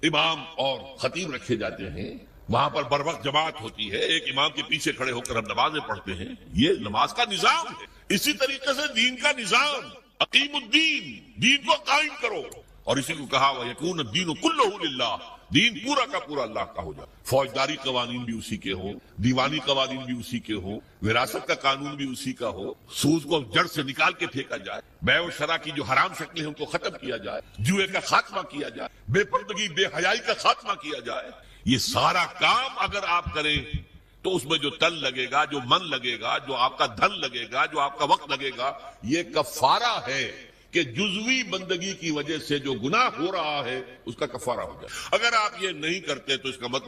امام اور خطیب رکھے جاتے ہیں، وہاں پر بر وقت جماعت ہوتی ہے، ایک امام کے پیچھے کھڑے ہو کر ہم نمازیں پڑھتے ہیں، یہ نماز کا نظام ہے۔ اسی طریقے سے دین کا نظام، اقیم الدین، دین کو قائم کرو، اور اسی کو کہا وَيَكُونَ الدِّينُ كُلُّهُ لِلَّهِ، دین پورا کا پورا اللہ کا ہو جائے۔ فوجداری قوانین بھی اسی کے ہوں، دیوانی قوانین بھی اسی کے ہوں، وراثت کا قانون بھی اسی کا ہو، سود کو جڑ سے نکال کے پھینکا جائے، بیع و شرع کی جو حرام شکلیں ہیں ان کو ختم کیا جائے، جوئے کا خاتمہ کیا جائے، بے پردگی، بے حیائی کا خاتمہ کیا جائے۔ یہ سارا کام اگر آپ کریں تو اس میں جو تن لگے گا، جو من لگے گا، جو آپ کا دھن لگے گا، جو آپ کا وقت لگے گا، یہ کفارہ ہے کہ جزوی بندگی کی وجہ سے جو گناہ ہو رہا ہے اس کا کفارہ ہو جائے۔ اگر آپ یہ نہیں کرتے تو اس کا مطلب